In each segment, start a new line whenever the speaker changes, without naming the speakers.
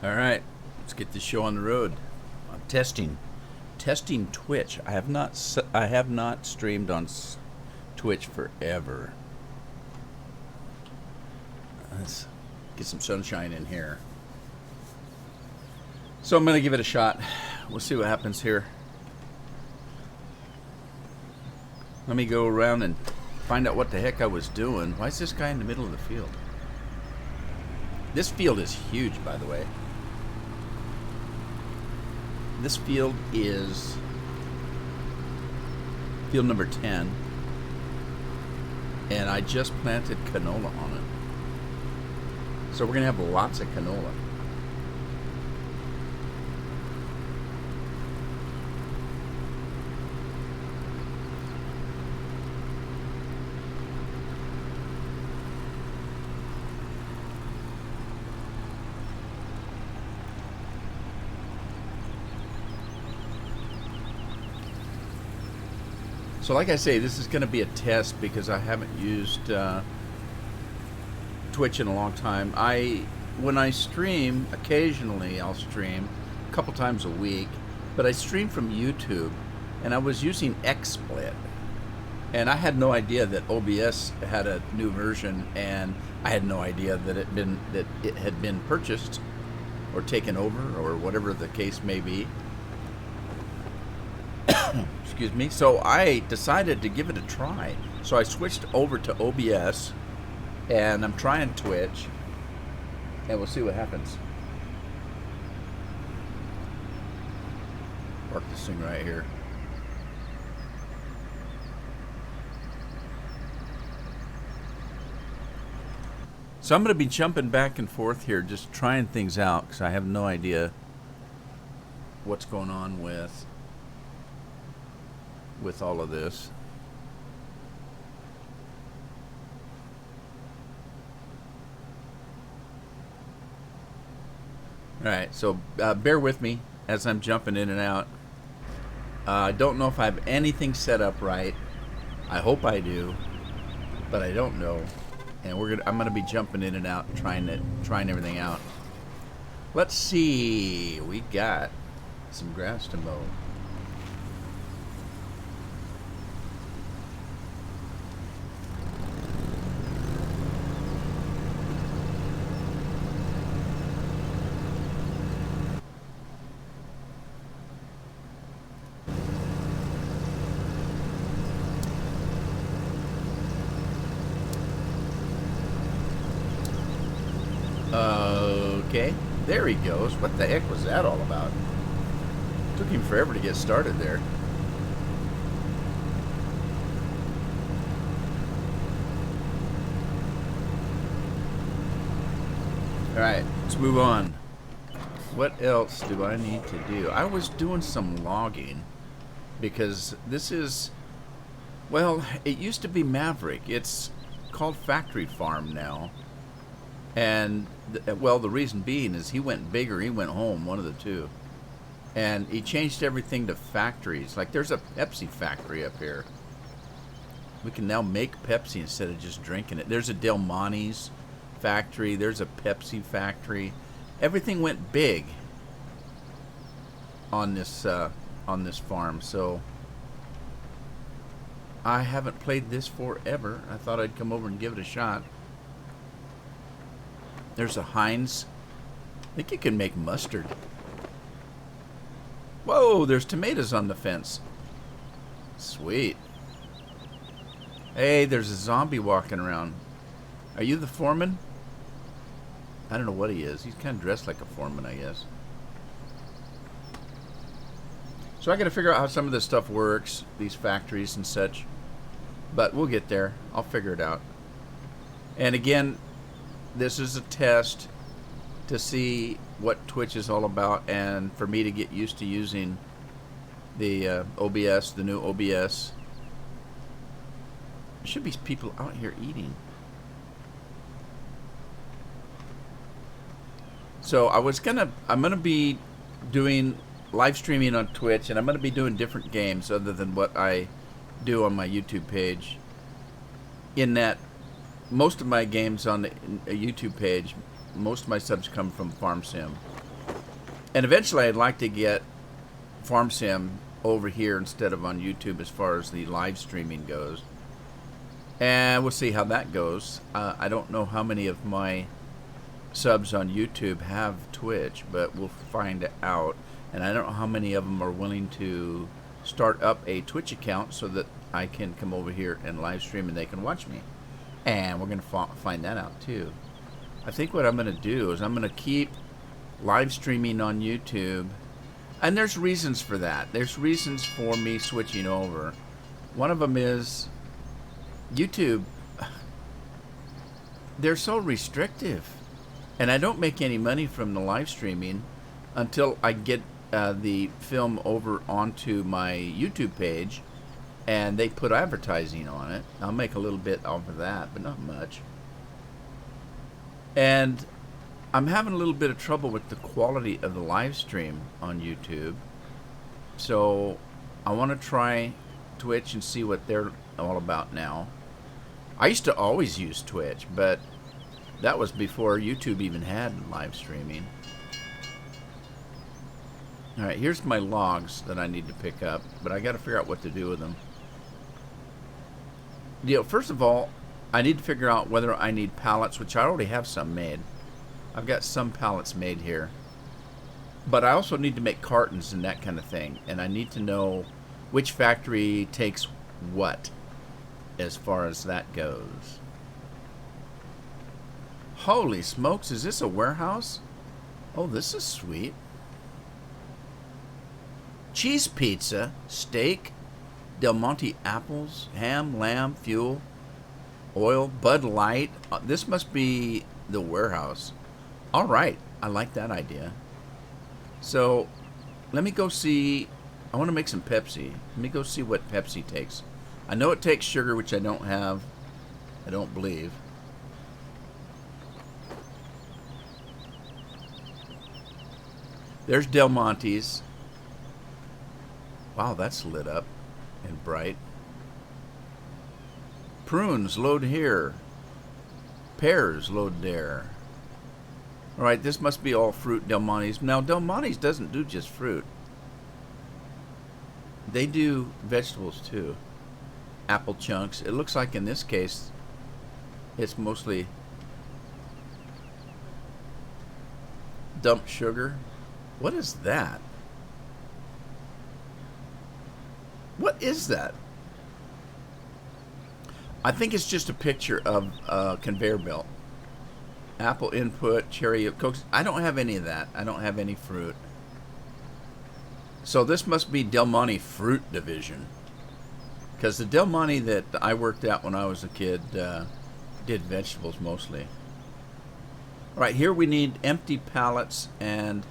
All right, let's get this show on the road. I'm testing Twitch. I have not streamed on Twitch forever. Let's get some sunshine in here. So I'm gonna give it a shot. We'll see what happens here. Let me go around and find out what the heck I was doing. Why is this guy in the middle of the field? This field is huge, by the way. This field is field number 10, and I just planted canola on it. So we're gonna have lots of canola. So like I say, this is going to be a test because I haven't used Twitch in a long time. When I stream, occasionally I'll stream a couple times a week, but I stream from YouTube, and I was using XSplit, and I had no idea that OBS had a new version, and I had no idea that it had been purchased or taken over or whatever the case may be. Excuse me. So I decided to give it a try. So I switched over to OBS, and I'm trying Twitch, and we'll see what happens. Park this thing right here. So I'm going to be jumping back and forth here, just trying things out, because I have no idea what's going on with all of this. Alright, so bear with me as I'm jumping in and out. I don't know if I have anything set up right. I hope I do, but I don't know. And I'm gonna be jumping in and out, trying everything out. Let's see, we got some grass to mow. Okay, there he goes. What the heck was that all about? Took him forever to get started there. Alright, let's move on. What else do I need to do? I was doing some logging because this is, well, it used to be Maverick. It's called Factory Farm now. And, well, the reason being is he went big or he went home, one of the two. And he changed everything to factories. Like, there's a Pepsi factory up here. We can now make Pepsi instead of just drinking it. There's a Del Monte's factory. There's a Pepsi factory. Everything went big on this farm. So, I haven't played this forever. I thought I'd come over and give it a shot. There's a Heinz. I think you can make mustard. Whoa, there's tomatoes on the fence. Sweet. Hey, there's a zombie walking around. Are you the foreman? I don't know what he is. He's kind of dressed like a foreman, I guess. So I got to figure out how some of this stuff works, these factories and such. But we'll get there. I'll figure it out. And again, this is a test to see what Twitch is all about, and for me to get used to using the OBS, the new OBS. There should be people out here eating. So I'm gonna be doing live streaming on Twitch, and I'm gonna be doing different games other than what I do on my YouTube page. In that, most of my games on the YouTube page, most of my subs come from Farm Sim. And eventually I'd like to get Farm Sim over here instead of on YouTube as far as the live streaming goes. And we'll see how that goes. I don't know how many of my subs on YouTube have Twitch, but we'll find out. And I don't know how many of them are willing to start up a Twitch account so that I can come over here and live stream and they can watch me. And we're going to find that out too. I think what I'm going to do is I'm going to keep live streaming on YouTube. And there's reasons for that. There's reasons for me switching over. One of them is YouTube. They're so restrictive. And I don't make any money from the live streaming until I get the film over onto my YouTube page and they put advertising on it. I'll make a little bit off of that, but not much. And I'm having a little bit of trouble with the quality of the live stream on YouTube. So I want to try Twitch and see what they're all about now. I used to always use Twitch, but that was before YouTube even had live streaming. Alright, here's my logs that I need to pick up, but I got to figure out what to do with them. First of all, I need to figure out whether I need pallets, which I already have some made. I've got some pallets made here. But I also need to make cartons and that kind of thing, and I need to know which factory takes what as far as that goes. Holy smokes, is this a warehouse? Oh, this is sweet. Cheese pizza, steak, Del Monte apples, ham, lamb, fuel, oil, Bud Light. This must be the warehouse. All right, I like that idea. So, let me go see. I want to make some Pepsi. Let me go see what Pepsi takes. I know it takes sugar, which I don't have. I don't believe. There's Del Monte's. Wow, that's lit up and bright. Prunes, load here. Pears, load there. Alright, this must be all fruit, Del Monte's. Now, Del Monte's doesn't do just fruit. They do vegetables too. Apple chunks. It looks like in this case, it's mostly dumped sugar. What is that? What is that? I think it's just a picture of a conveyor belt. Apple input, cherry, Coke. I don't have any of that. I don't have any fruit. So this must be Del Monte Fruit Division. Because the Del Monte that I worked at when I was a kid did vegetables mostly. All right, here we need empty pallets and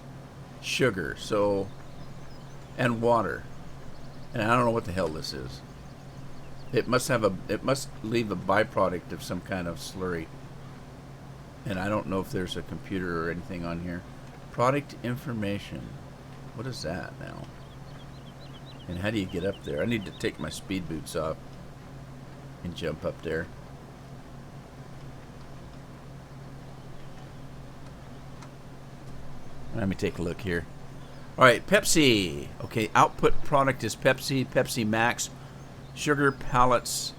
sugar. So, and water. And I don't know what the hell this is. It must leave a byproduct of some kind of slurry. And I don't know if there's a computer or anything on here. Product information. What is that now? And how do you get up there? I need to take my speed boots off and jump up there. Let me take a look here. All right, Pepsi. Okay, output product is Pepsi, Pepsi Max, sugar pallets,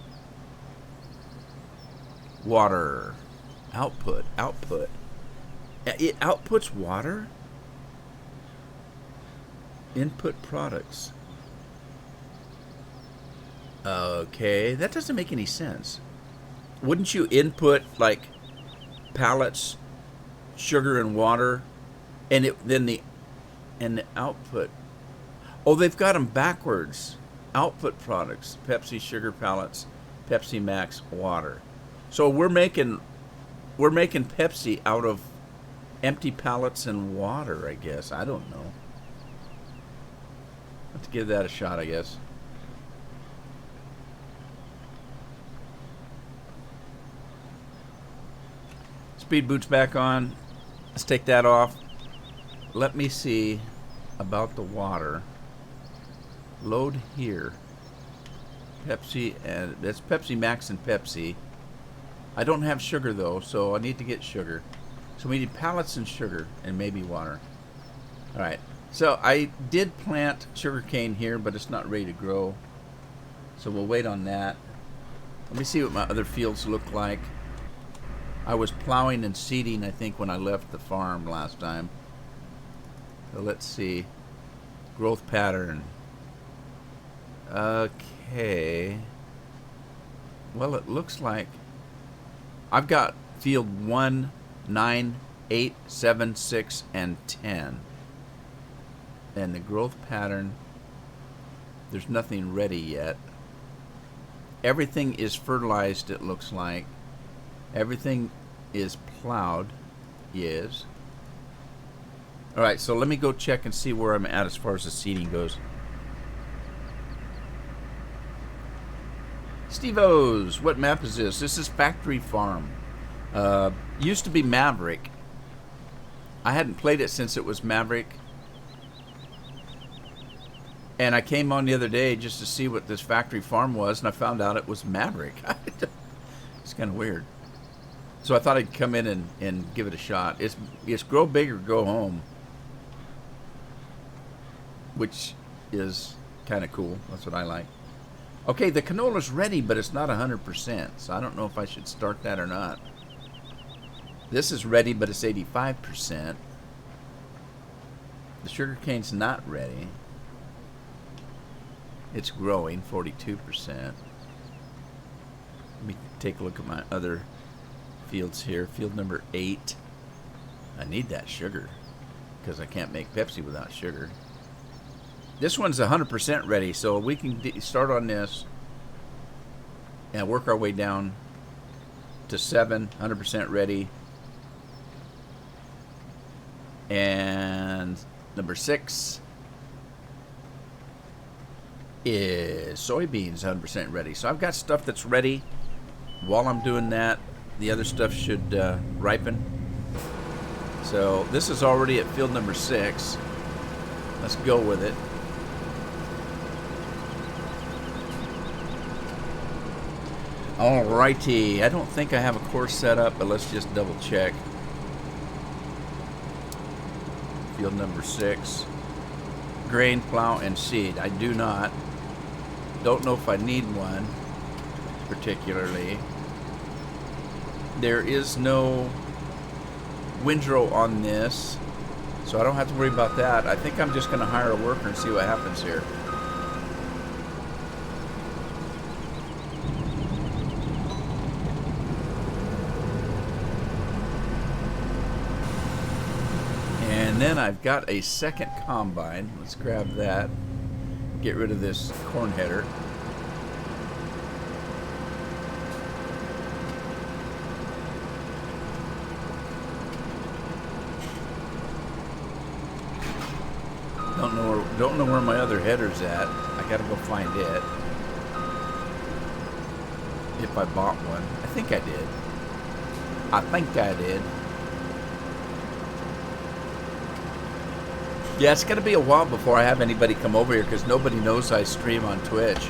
water. Output. It outputs water? Input products. Okay, that doesn't make any sense. Wouldn't you input like pallets, sugar and water, and then the output? Oh, they've got them backwards. Output products: Pepsi, sugar pallets, Pepsi Max, water. So we're making Pepsi out of empty pallets and water, I guess. I don't know. Let's give that a shot, I guess. Speed boots back on. Let's take that off. Let me see about the water. Load here. Pepsi, and that's Pepsi Max and Pepsi. I don't have sugar though, so I need to get sugar. So we need pallets and sugar and maybe water. All right. So I did plant sugarcane here, but it's not ready to grow. So we'll wait on that. Let me see what my other fields look like. I was plowing and seeding, I think, when I left the farm last time. So let's see. Growth pattern. Okay. Well, it looks like I've got field 1, 9, 8, 7, 6, and 10. And the growth pattern, there's nothing ready yet. Everything is fertilized, it looks like. Everything is plowed. Yes. Alright, so let me go check and see where I'm at as far as the seeding goes. Steve-O's, what map is this? This is Factory Farm. Used to be Maverick. I hadn't played it since it was Maverick. And I came on the other day just to see what this Factory Farm was, and I found out it was Maverick. It's kind of weird. So I thought I'd come in and give it a shot. It's grow big or go home, which is kind of cool. That's what I like. Okay, the canola's ready, but it's not 100%, so I don't know if I should start that or not. This is ready, but it's 85%. The sugarcane's not ready. It's growing, 42%. Let me take a look at my other fields here. Field number 8. I need that sugar because I can't make Pepsi without sugar. This one's 100% ready, so we can start on this and work our way down to 7, 100% ready. And number 6 is soybeans, 100% ready. So I've got stuff that's ready. While I'm doing that, the other stuff should ripen. So this is already at field number 6. Let's go with it. Alrighty, I don't think I have a course set up, but let's just double check. Field number 6. Grain, plow, and seed. I do not. Don't know if I need one particularly. There is no windrow on this, so I don't have to worry about that. I think I'm just going to hire a worker and see what happens here. And then I've got a second combine. Let's grab that. Get rid of this corn header. Don't know where my other header's at. I gotta go find it. If I bought one. I think I did. Yeah, it's going to be a while before I have anybody come over here because nobody knows I stream on Twitch.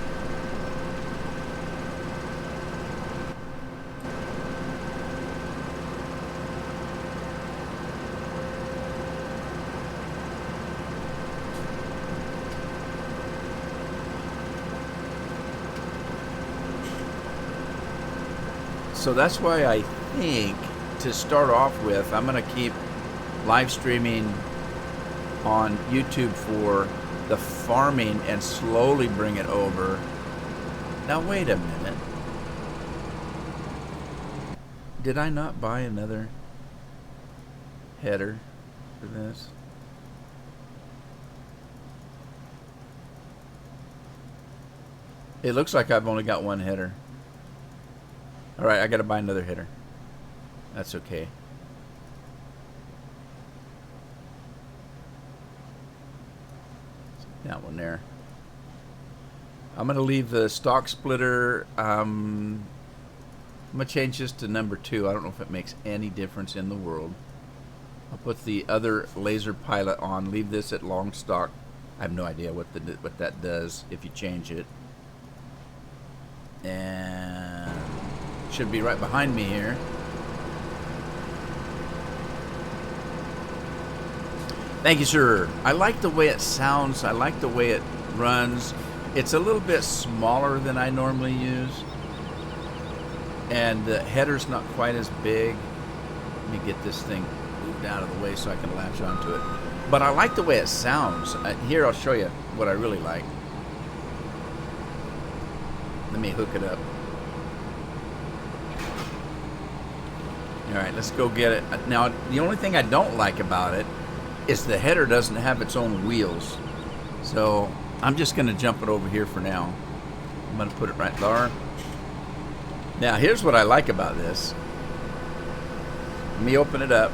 So that's why I think, to start off with, I'm going to keep live streaming on YouTube for the farming and slowly bring it over. Now wait a minute. Did I not buy another header for this? It looks like I've only got one header. Alright, I gotta buy another header. That's okay. That one there. I'm going to leave the stock splitter. I'm going to change this to number 2. I don't know if it makes any difference in the world. I'll put the other laser pilot on. Leave this at long stock. I have no idea what that does if you change it. And it should be right behind me here. Thank you, sir. I like the way it sounds. I like the way it runs. It's a little bit smaller than I normally use. And the header's not quite as big. Let me get this thing moved out of the way so I can latch onto it. But I like the way it sounds. Here, I'll show you what I really like. Let me hook it up. All right, let's go get it. Now, the only thing I don't like about it is the header doesn't have its own wheels. So I'm just going to jump it over here for now. I'm going to put it right there. Now, here's what I like about this. Let me open it up.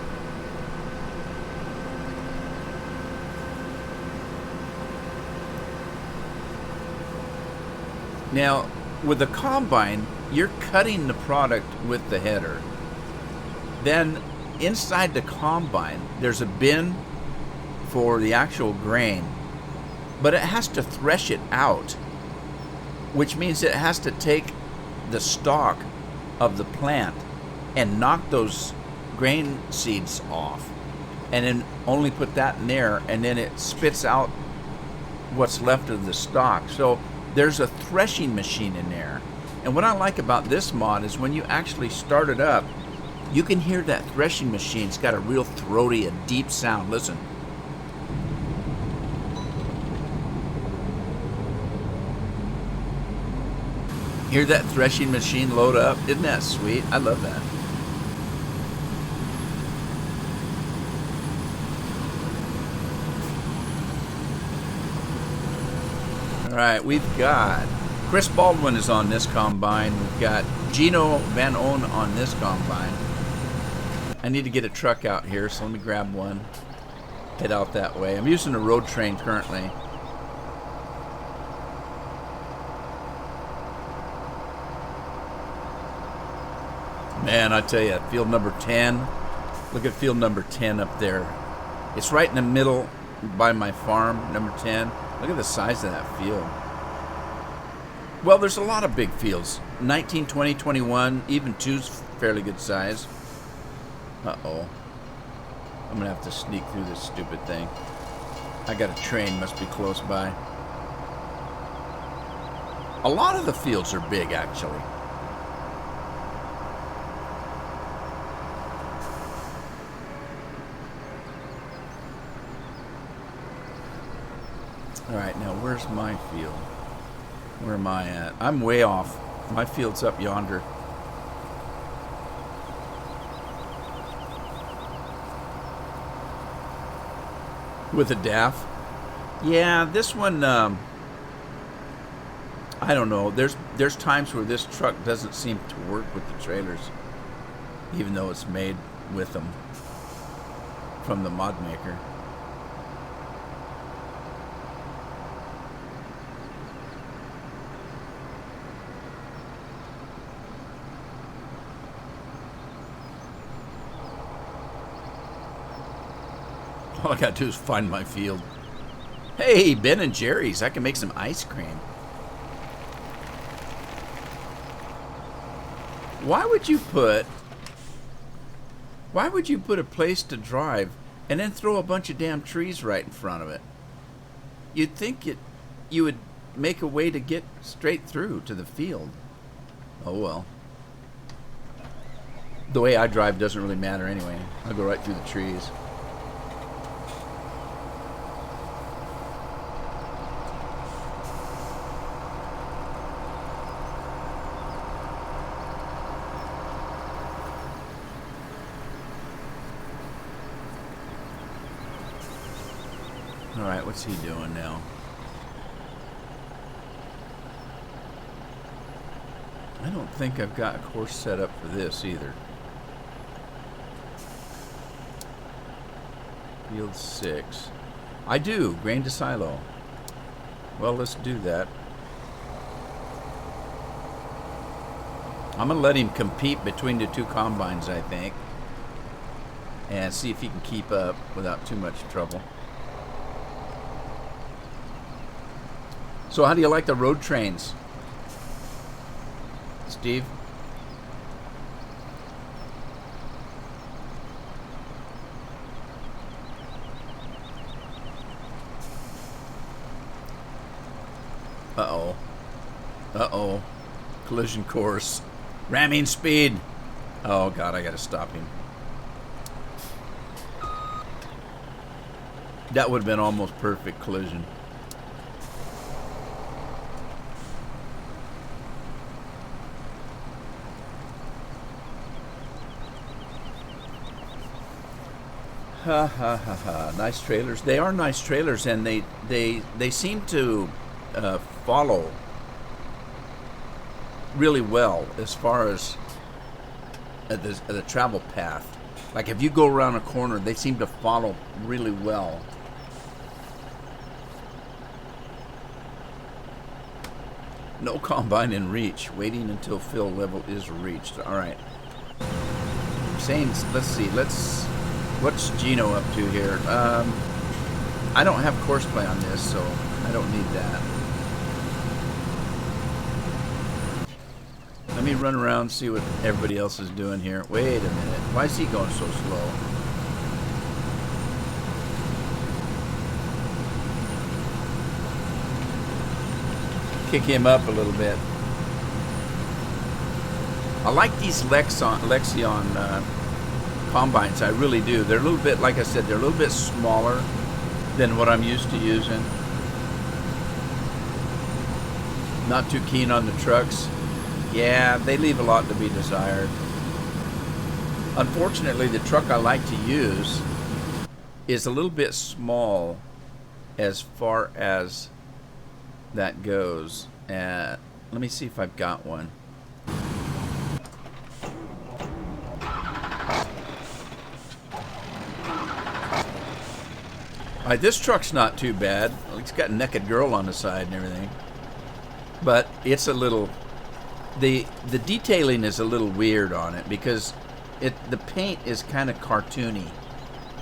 Now, with the combine, you're cutting the product with the header. Then, inside the combine, there's a bin for the actual grain, but it has to thresh it out, which means it has to take the stalk of the plant and knock those grain seeds off, and then only put that in there, and then it spits out what's left of the stalk. So there's a threshing machine in there. And what I like about this mod is when you actually start it up, you can hear that threshing machine. It's got a real throaty, a deep sound. Listen. Hear that threshing machine load up? Isn't that sweet? I love that. All right, we've got Chris Baldwin is on this combine. We've got Gino Van Oon on this combine. I need to get a truck out here, so let me grab one. Head out that way. I'm using a road train currently. Man, I tell you, field number 10. Look at field number 10 up there. It's right in the middle by my farm, number 10. Look at the size of that field. Well, there's a lot of big fields. 19, 20, 21, even 2's fairly good size. Uh-oh. I'm going to have to sneak through this stupid thing. I got a train, must be close by. A lot of the fields are big, actually. All right, now where's my field? Where am I at? I'm way off. My field's up yonder. With a DAF? Yeah, this one, I don't know. There's times where this truck doesn't seem to work with the trailers, even though it's made with them from the mod maker. All I gotta do is find my field. Hey, Ben and Jerry's. I can make some ice cream. Why would you put a place to drive and then throw a bunch of damn trees right in front of it? You'd think you would make a way to get straight through to the field. Oh well. The way I drive doesn't really matter anyway. I'll go right through the trees. Alright, what's he doing now? I don't think I've got a course set up for this either. Field 6. I do, grain to silo. Well, let's do that. I'm going to let him compete between the two combines, I think. And see if he can keep up without too much trouble. So how do you like the road trains, Steve? Uh-oh. Collision course. Ramming speed. Oh, God, I got to stop him. That would have been almost perfect collision. Ha ha ha ha! Nice trailers. They are nice trailers, and they seem to follow really well as far as the travel path. Like if you go around a corner, they seem to follow really well. No combine in reach. Waiting until fill level is reached. All right. Saying, let's see. What's Gino up to here? I don't have course play on this, so I don't need that. Let me run around and see what everybody else is doing here. Wait a minute. Why is he going so slow? Kick him up a little bit. I like these Lexion combines, I really do. They're a little bit, like I said, they're a little bit smaller than what I'm used to using. Not too keen on the trucks. Yeah, they leave a lot to be desired. Unfortunately, the truck I like to use is a little bit small as far as that goes. Let me see if I've got one. Alright, this truck's not too bad. It's got a naked girl on the side and everything. But it's a little... The detailing is a little weird on it because the paint is kind of cartoony.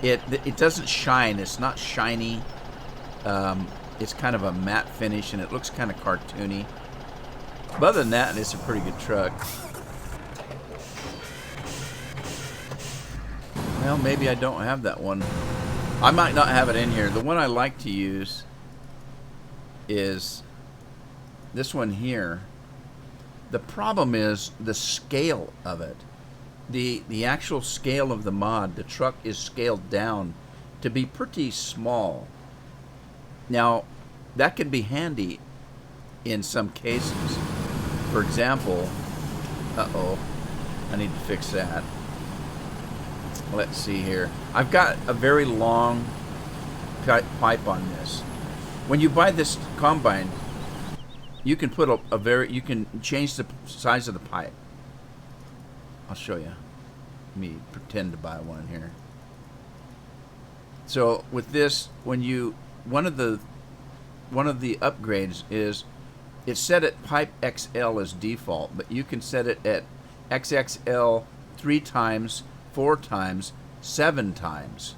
It doesn't shine. It's not shiny. It's kind of a matte finish and it looks kind of cartoony. But other than that, it's a pretty good truck. Well, maybe I don't have that one. I might not have it in here. The one I like to use is this one here. The problem is the scale of it. The actual scale of the mod, the truck is scaled down to be pretty small. Now, that could be handy in some cases. For example, uh-oh, I need to fix that. Let's see here. I've got a very long pipe on this. When you buy this combine, you can put you can change the size of the pipe. I'll show you. Let me pretend to buy one here. So with this, when you one of the upgrades is it's set at pipe XL as default, but you can set it at XXL 3 times, 4 times, 7 times.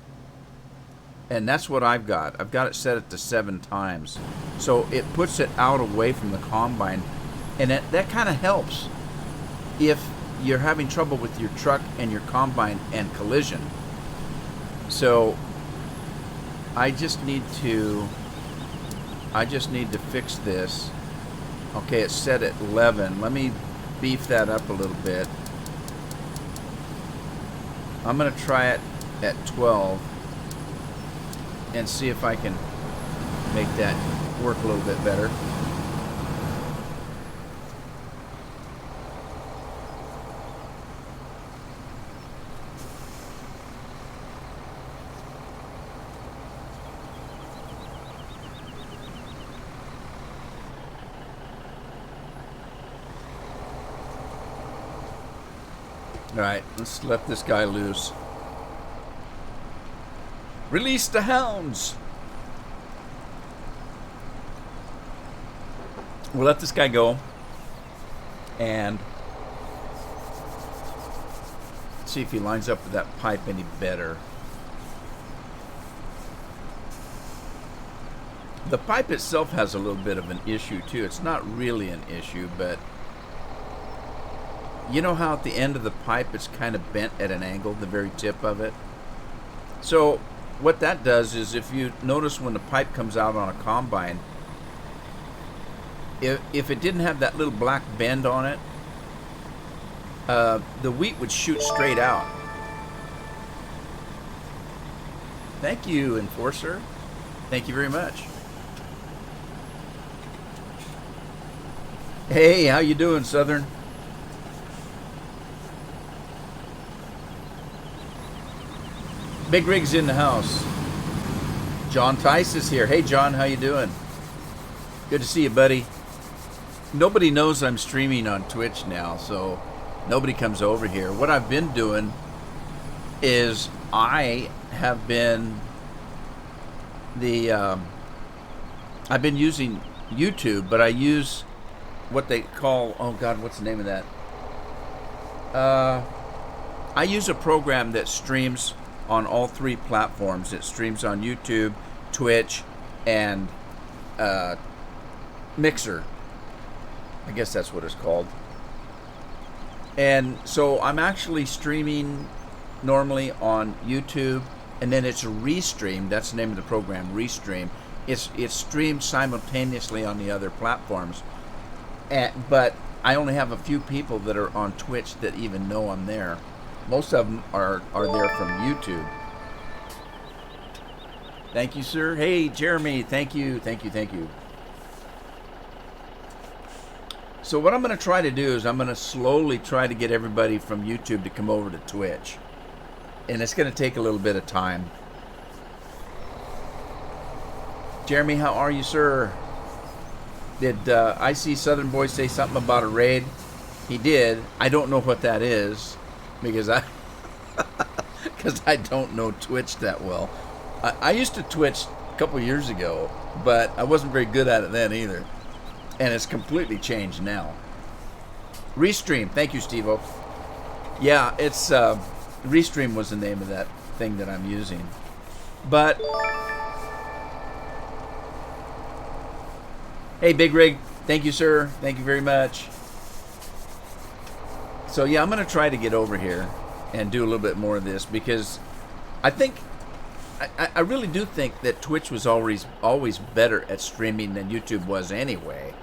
And that's what I've got. I've got it set it to 7 times. So it puts it out away from the combine. And that kind of helps if you're having trouble with your truck and your combine and collision. So I just need to fix this. Okay, it's set at 11. Let me beef that up a little bit. I'm going to try it at 12 and see if I can make that work a little bit better. Alright, let's let this guy loose. Release the hounds! We'll let this guy go. And see if he lines up with that pipe any better. The pipe itself has a little bit of an issue too. It's not really an issue, but you know how at the end of the pipe it's kind of bent at an angle, the very tip of it? So what that does is if you notice when the pipe comes out on a combine, If it didn't have that little black bend on it, the wheat would shoot straight out. Thank you, Enforcer. Thank you very much. Hey, how you doing, Southern? Big Rig's in the house. John Tice is here. Hey, John, how you doing? Good to see you, buddy. Nobody knows I'm streaming on Twitch now, so nobody comes over here. What I've been doing is I have been I've been using YouTube, but I use what they call, oh God, what's the name of that? I use a program that streams on all three platforms. It streams on YouTube, Twitch, and Mixer. I guess that's what it's called. And so I'm actually streaming normally on YouTube, and then it's restreamed. That's the name of the program, Restream. It's streamed simultaneously on the other platforms. But I only have a few people that are on Twitch that even know I'm there. Most of them are there from YouTube. Thank you, sir. Hey, Jeremy. Thank you, thank you, thank you. So what I'm going to try to do is I'm going to slowly try to get everybody from YouTube to come over to Twitch. And it's going to take a little bit of time. Jeremy, how are you, sir? Did I see Southern Boy say something about a raid? He did. I don't know what that is because I don't know Twitch that well. I used to Twitch a couple years ago, but I wasn't very good at it then either. And it's completely changed now. Restream. Thank you, Steve-O. Yeah, it's Restream was the name of that thing that I'm using. But hey, Big Rig. Thank you, sir. Thank you very much. So yeah, I'm going to try to get over here and do a little bit more of this because I think I really do think that Twitch was always better at streaming than YouTube was anyway.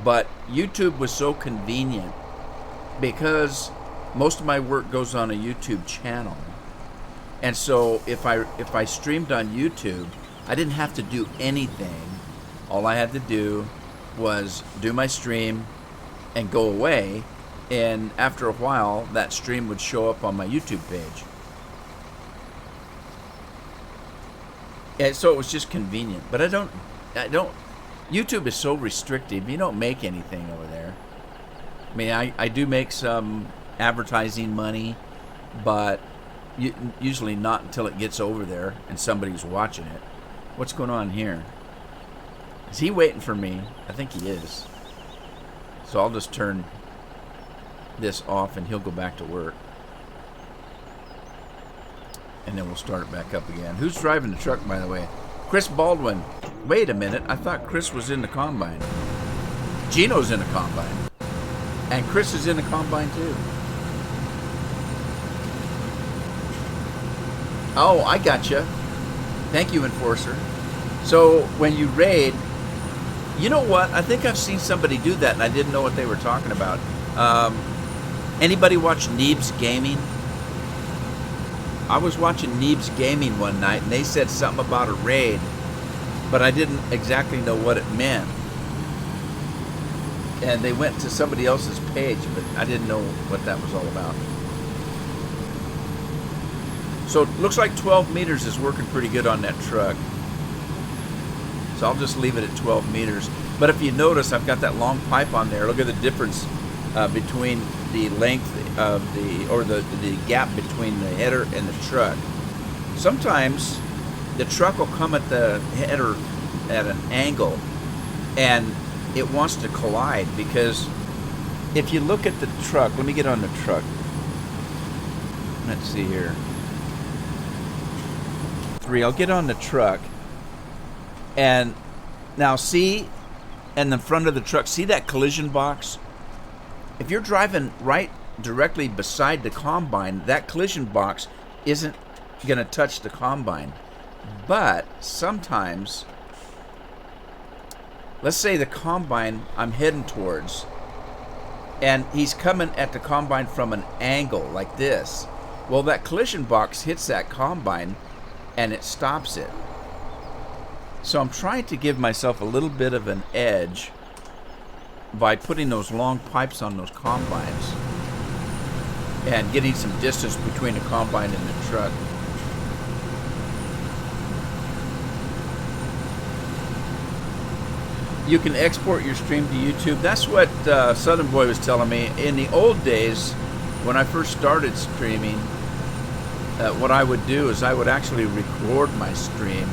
But YouTube was so convenient because most of my work goes on a YouTube channel. And so if I streamed on YouTube, I didn't have to do anything. All I had to do was do my stream and go away. And after a while, that stream would show up on my YouTube page. And so it was just convenient. But I don't, YouTube is so restrictive. You don't make anything over there. I mean, I do make some advertising money, but usually not until it gets over there and somebody's watching it. What's going on here? Is he waiting for me? I think he is. So I'll just turn this off and he'll go back to work. And then we'll start it back up again. Who's driving the truck, by the way? Chris Baldwin. Wait a minute. I thought Chris was in the combine. Gino's in the combine. And Chris is in the combine too. Oh, I gotcha. Thank you, Enforcer. So when you raid, you know what? I think I've seen somebody do that and I didn't know what they were talking about. Anybody watch Neebs Gaming? I was watching Neebs Gaming one night and they said something about a raid, but I didn't exactly know what it meant. And they went to somebody else's page, but I didn't know what that was all about. So it looks like 12 meters is working pretty good on that truck. So I'll just leave it at 12 meters. But if you notice, I've got that long pipe on there. Look at the difference between the length of the gap between the header and the truck. Sometimes the truck will come at the header at an angle and it wants to collide, because if you look at the truck, let me get on the truck. Let's see here. I'll get on the truck, and now see in the front of the truck, see that collision box? If you're driving right directly beside the combine, that collision box isn't going to touch the combine. But sometimes let's say the combine I'm heading towards, and he's coming at the combine from an angle like this. Well, that collision box hits that combine and it stops it. So I'm trying to give myself a little bit of an edge by putting those long pipes on those combines and getting some distance between the combine and the truck. You can export your stream to YouTube. That's what Southern Boy was telling me. In the old days, when I first started streaming, what I would do is I would actually record my stream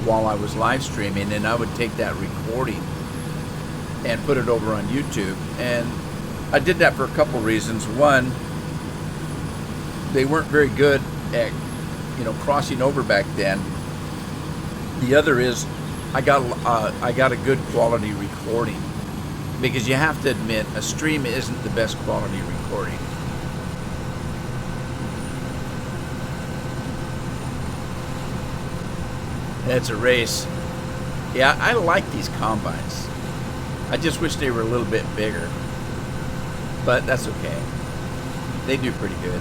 while I was live streaming, and I would take that recording and put it over on YouTube. And I did that for a couple reasons. One, they weren't very good at, crossing over back then. The other is I got a good quality recording, because you have to admit a stream isn't the best quality recording. It's a race. Yeah, I like these combines. I just wish they were a little bit bigger, but that's okay. They do pretty good.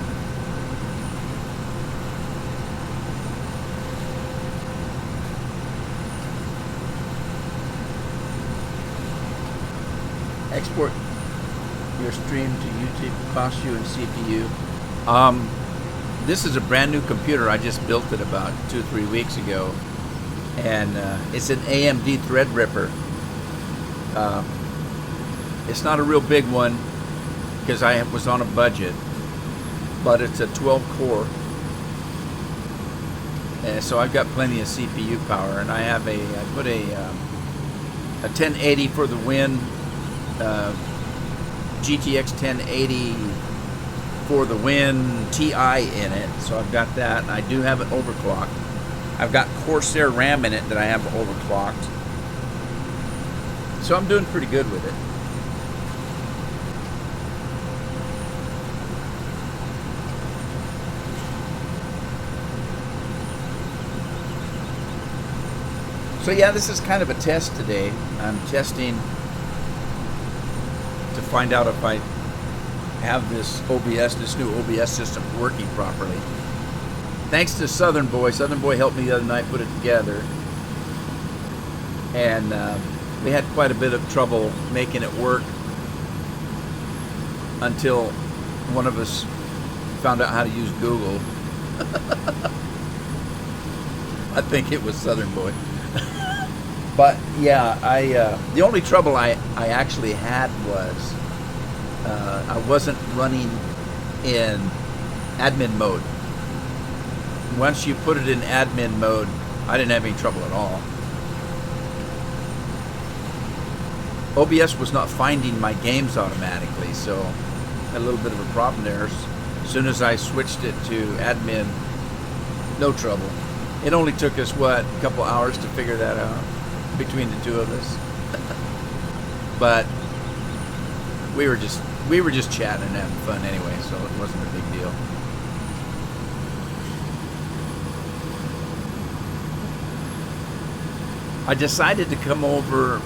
Export your stream to YouTube, cost you in CPU. This is a brand new computer. I just built it about 2-3 weeks ago, and it's an AMD Threadripper. It's not a real big one because I was on a budget, but it's a 12 core, and so I've got plenty of CPU power. And I put a 1080 for the win. GTX 1080 for the win TI in it, so I've got that, and I do have it overclocked. I've got Corsair RAM in it that I have overclocked, so I'm doing pretty good with it. So yeah, this is kind of a test today. I'm testing to find out if I have this new OBS system working properly. Thanks to Southern Boy. Southern Boy helped me the other night put it together, and we had quite a bit of trouble making it work until one of us found out how to use Google. I think it was Southern Boy. But yeah, the only trouble I actually had was I wasn't running in admin mode. Once you put it in admin mode, I didn't have any trouble at all. OBS was not finding my games automatically, so I had a little bit of a problem there. As soon as I switched it to admin, no trouble. It only took us, a couple hours to figure that out between the two of us. But we were just chatting and having fun anyway, so it wasn't a big deal. I decided to come over.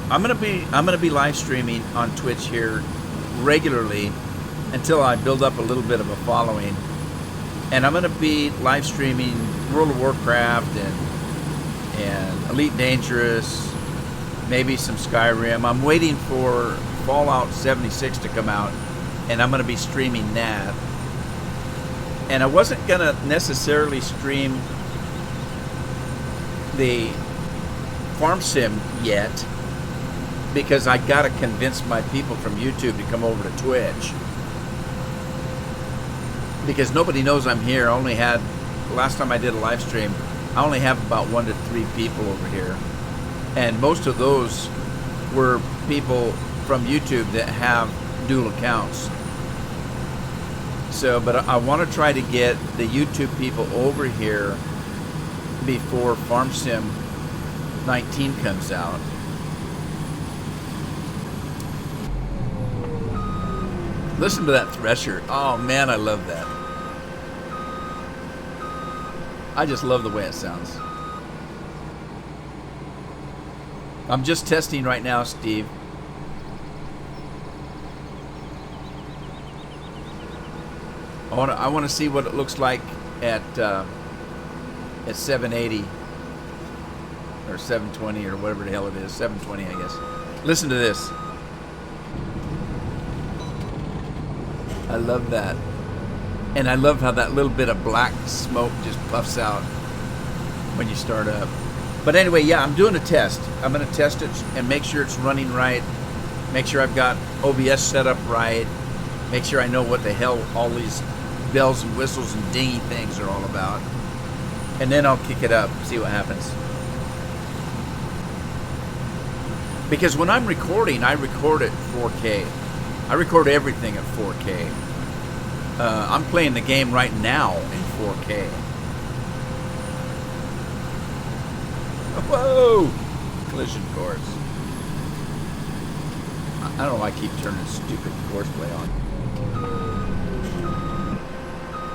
I'm gonna be live streaming on Twitch here regularly until I build up a little bit of a following, and I'm gonna be live streaming World of Warcraft and Elite Dangerous, maybe some Skyrim. I'm waiting for Fallout 76 to come out, and I'm gonna be streaming that. And I wasn't gonna necessarily stream the Farm Sim yet, because I gotta convince my people from YouTube to come over to Twitch, because nobody knows I'm here. I only had, last time I did a live stream, I only have about 1 to 3 people over here, and most of those were people from YouTube that have dual accounts. So, but I want to try to get the YouTube people over here before Farm Sim 19 comes out. Listen to that thresher. Oh man, I love that. I just love the way it sounds. I'm just testing right now, Steve. I want to see what it looks like at 780 or 720 or whatever the hell it is. 720, I guess. Listen to this. I love that. And I love how that little bit of black smoke just puffs out when you start up. But anyway, yeah, I'm doing a test. I'm going to test it and make sure it's running right. Make sure I've got OBS set up right. Make sure I know what the hell all these bells and whistles and dingy things are all about. And then I'll kick it up, see what happens. Because when I'm recording, I record at 4K. I record everything at 4K. I'm playing the game right now in 4K. Whoa! Collision course. I don't know why I keep turning stupid courseplay on.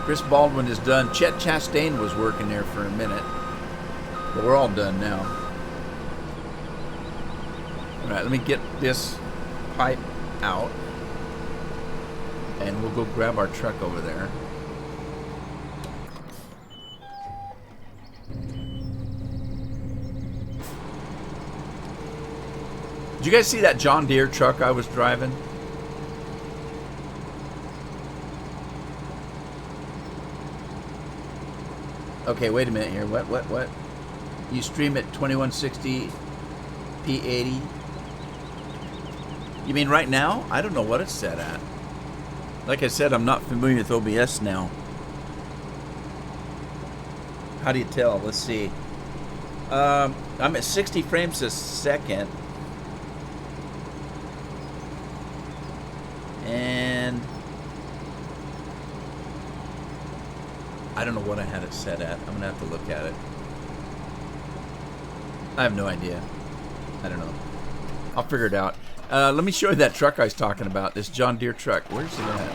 Chris Baldwin is done. Chet Chastain was working there for a minute. But we're all done now. Alright, let me get this pipe out. And we'll go grab our truck over there. Did you guys see that John Deere truck I was driving? Okay, wait a minute here. What? You stream at 2160 p80? You mean right now? I don't know what it's set at. Like I said, I'm not familiar with OBS now. How do you tell? Let's see. I'm at 60 frames a second. And I don't know what I had it set at. I'm going to have to look at it. I have no idea. I don't know. I'll figure it out. Let me show you that truck I was talking about. This John Deere truck. Where's it at?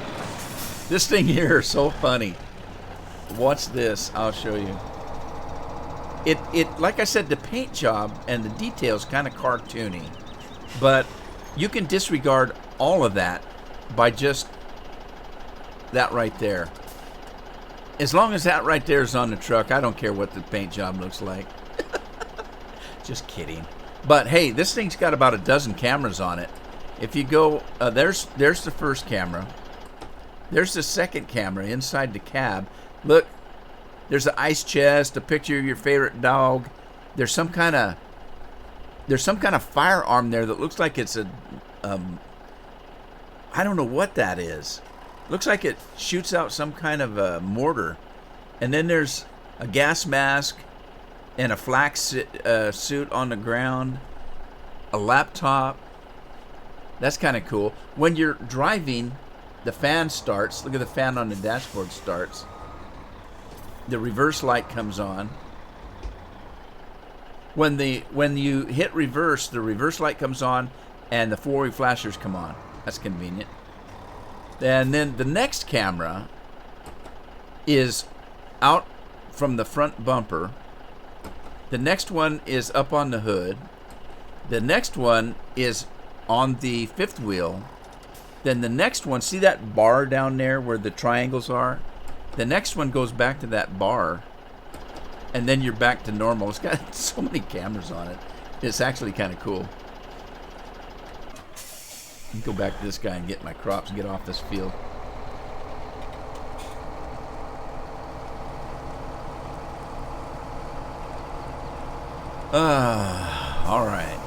This thing here is so funny. Watch this. I'll show you. It like I said, the paint job and the details kind of cartoony, but you can disregard all of that by just that right there. As long as that right there is on the truck, I don't care what the paint job looks like. Just kidding. But hey, this thing's got about a dozen cameras on it. If you go, there's the first camera. There's the second camera inside the cab. Look, there's an ice chest, a picture of your favorite dog. There's some kind of firearm there that looks like it's a I don't know what that is. Looks like it shoots out some kind of a mortar. And then there's a gas mask and a flak suit on the ground, a laptop. That's kind of cool. When you're driving, the fan starts. Look at the fan on the dashboard starts. The reverse light comes on. When you hit reverse, the reverse light comes on and the four-way flashers come on. That's convenient. And then the next camera is out from the front bumper. The next one is up on the hood. The next one is on the fifth wheel. Then the next one, see that bar down there where the triangles are? The next one goes back to that bar. And then you're back to normal. It's got so many cameras on it. It's actually kind of cool. Let me go back to this guy and get my crops and get off this field. All right.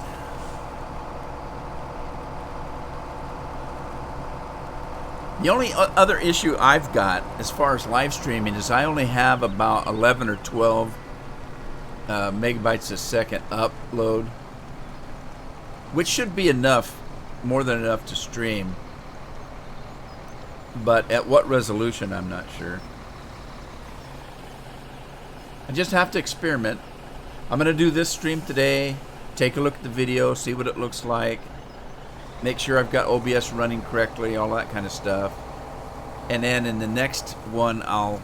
The only other issue I've got as far as live streaming is I only have about 11 or 12 megabytes a second upload, which should be enough, more than enough to stream. But at what resolution, I'm not sure. I just have to experiment. I'm going to do this stream today, take a look at the video, see what it looks like, make sure I've got OBS running correctly, all that kind of stuff. And then in the next one, I'll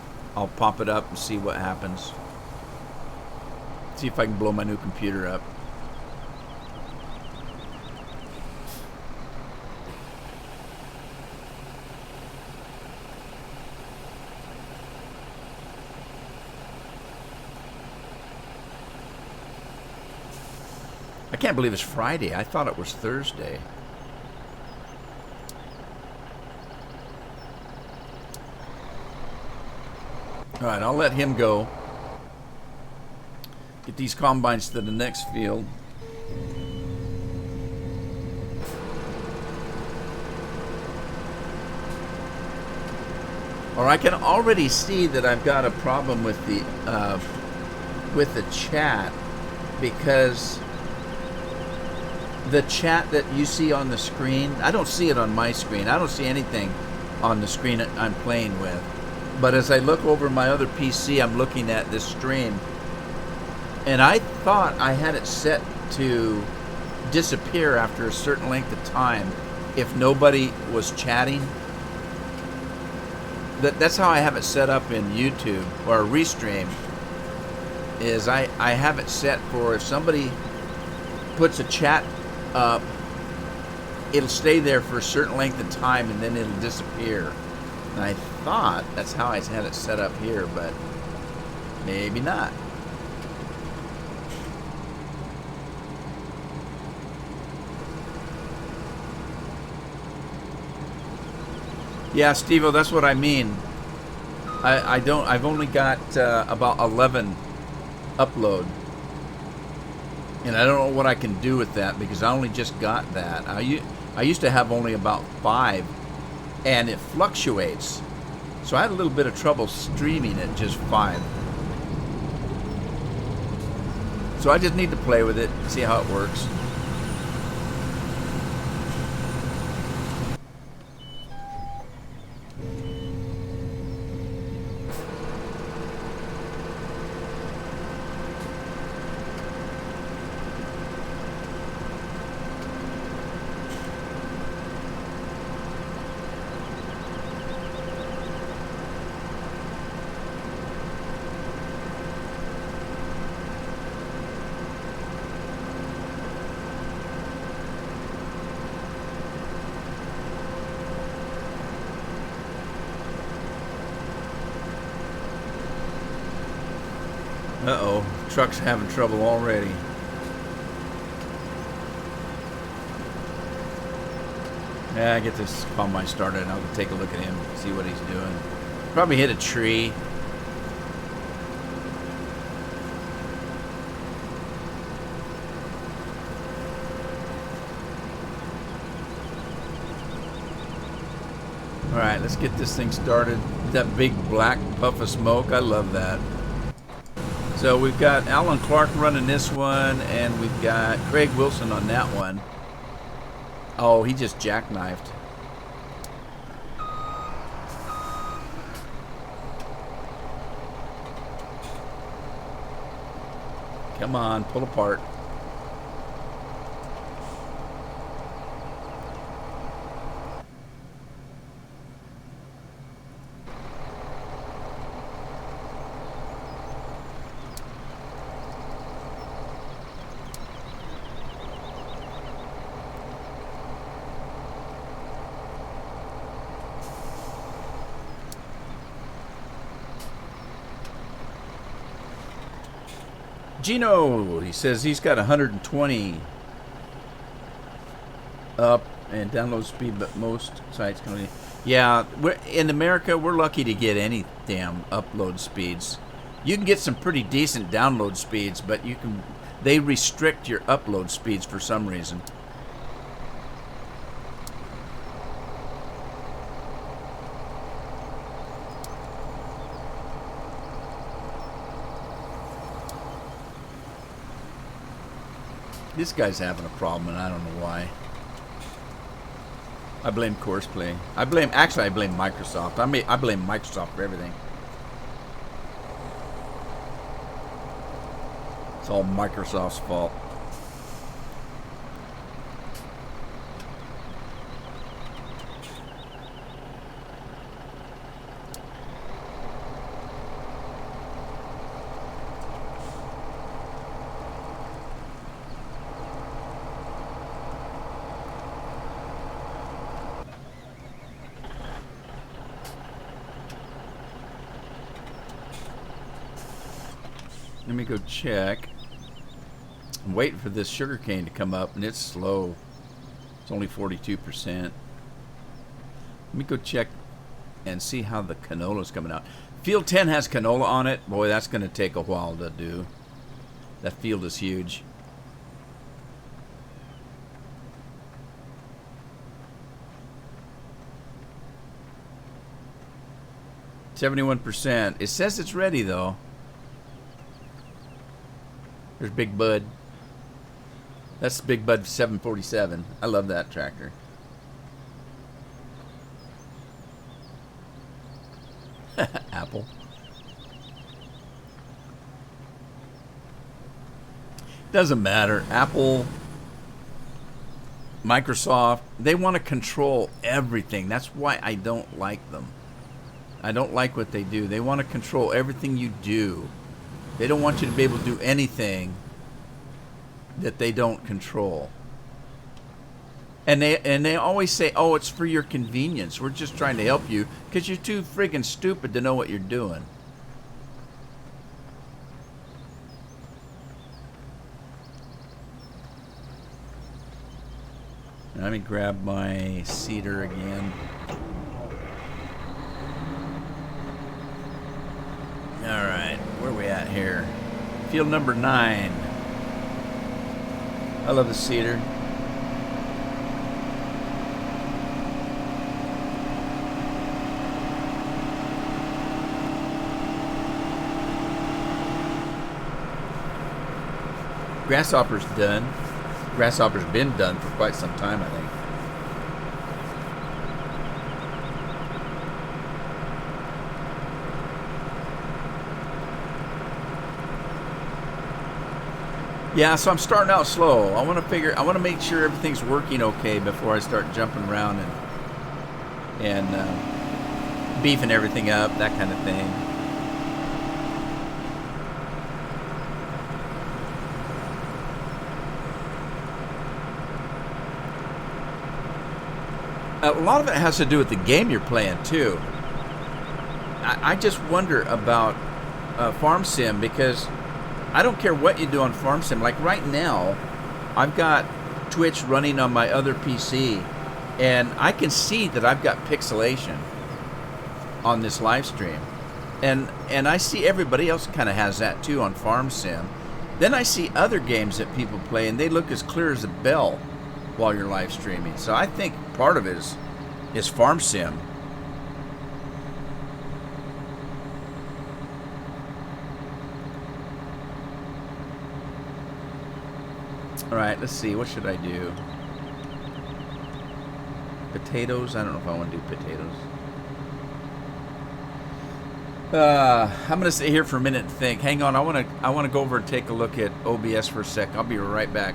pop it up and see what happens. See if I can blow my new computer up. can't believe it's Friday. I thought it was Thursday. All right, I'll let him go. Get these combines to the next field. Or I can already see that I've got a problem with the chat, because the chat that you see on the screen, I don't see it on my screen. I don't see anything on the screen that I'm playing with. But as I look over my other PC, I'm looking at this stream, and I thought I had it set to disappear after a certain length of time if nobody was chatting. That's how I have it set up in YouTube or Restream, is I have it set for if somebody puts a chat up, it'll stay there for a certain length of time and then it'll disappear. And I thought that's how I had it set up here, but maybe not. Yeah, Steve-O, that's what I mean. I've only got about 11 upload. And I don't know what I can do with that, because I only just got that. I used to have only about 5, and it fluctuates. So I had a little bit of trouble streaming at just 5. So I just need to play with it, see how it works. Uh-oh, truck's having trouble already. Yeah, get this combine started and I'll take a look at him, see what he's doing. Probably hit a tree. Alright, let's get this thing started. That big black puff of smoke, I love that. So we've got Alan Clark running this one, and we've got Craig Wilson on that one. Oh, he just jackknifed. Come on, pull apart. Gino, he says he's got 120 up and download speed, but most sites can. Yeah, in America, we're lucky to get any damn upload speeds. You can get some pretty decent download speeds, but they restrict your upload speeds for some reason. This guy's having a problem, and I don't know why. I blame Courseplay. I blame Microsoft. I blame Microsoft for everything. It's all Microsoft's fault. Let me go check. I'm waiting for this sugar cane to come up, and it's slow. It's only 42%. Let me go check and see how the canola's coming out. Field 10 has canola on it. Boy, that's going to take a while to do. That field is huge. %. It says it's ready, though. There's Big Bud. That's Big Bud 747. I love that tractor. Apple. Doesn't matter. Apple, Microsoft, they want to control everything. That's why I don't like them. I don't like what they do. They want to control everything you do. They don't want you to be able to do anything that they don't control. And they always say, oh, it's for your convenience. We're just trying to help you because you're too friggin' stupid to know what you're doing. Let me grab my seeder again. All right, where are we at here? Field number 9. I love the seeder. Grasshopper's done. Grasshopper's been done for quite some time, I think. Yeah, so I'm starting out slow. I want to make sure everything's working okay before I start jumping around and beefing everything up, that kind of thing. A lot of it has to do with the game you're playing, too. I just wonder about Farm Sim, because I don't care what you do on Farm Sim. Like right now, I've got Twitch running on my other PC, and I can see that I've got pixelation on this live stream. And I see everybody else kind of has that, too, on Farm Sim. Then I see other games that people play, and they look as clear as a bell while you're live streaming. So I think part of it is Farm Sim. All right, let's see. What should I do? Potatoes? I don't know if I want to do potatoes. I'm gonna sit here for a minute and think. Hang on, I wanna go over and take a look at OBS for a sec. I'll be right back.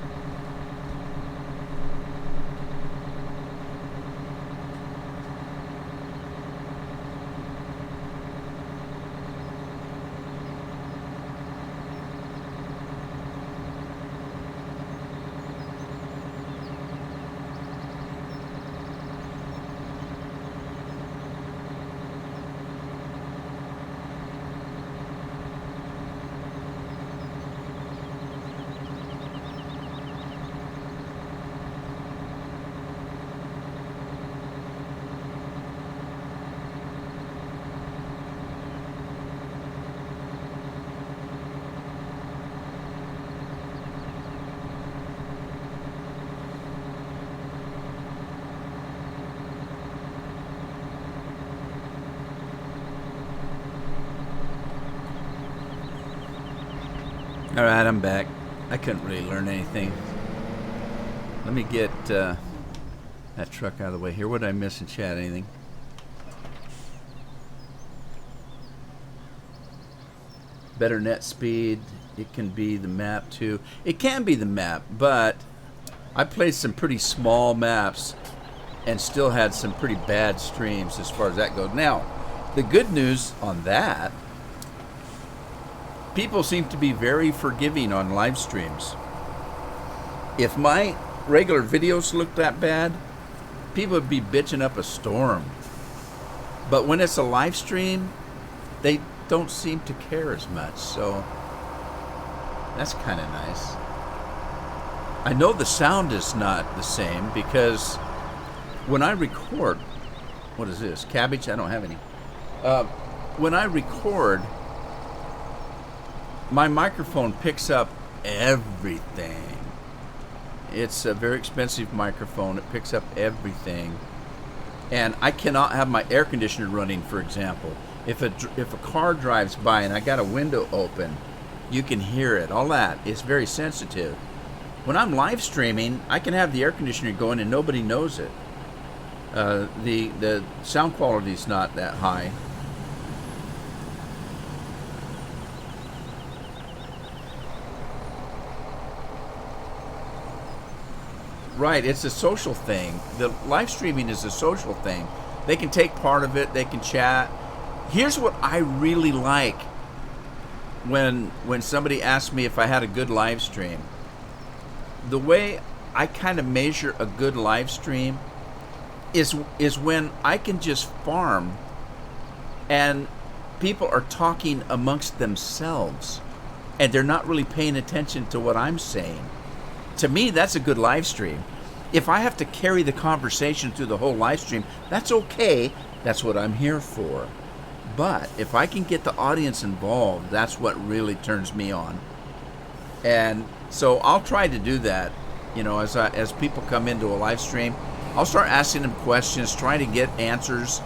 Alright, I'm back. I couldn't really learn anything. Let me get that truck out of the way here. What did I miss in chat? Anything? Better net speed. It can be the map too. It can be the map, but I played some pretty small maps and still had some pretty bad streams as far as that goes. Now, the good news on that, people seem to be very forgiving on live streams. If my regular videos look that bad, people would be bitching up a storm. But when it's a live stream, they don't seem to care as much. So that's kind of nice. I know the sound is not the same because when I record, what is this? Cabbage? I don't have any. When I record, my microphone picks up everything. It's a very expensive microphone. It picks up everything. And I cannot have my air conditioner running, for example. If a car drives by and I got a window open, you can hear it. All that is very sensitive. When I'm live streaming, I can have the air conditioner going and nobody knows it. The sound quality is not that high. Right, it's a social thing. The live streaming is a social thing. They can take part of it, they can chat. Here's what I really like when somebody asks me if I had a good live stream. The way I kind of measure a good live stream is when I can just farm and people are talking amongst themselves and they're not really paying attention to what I'm saying. To me, that's a good live stream. If I have to carry the conversation through the whole live stream, that's okay. That's what I'm here for. But if I can get the audience involved, that's what really turns me on. And so I'll try to do that. You know, as people come into a live stream, I'll start asking them questions, trying to get answers.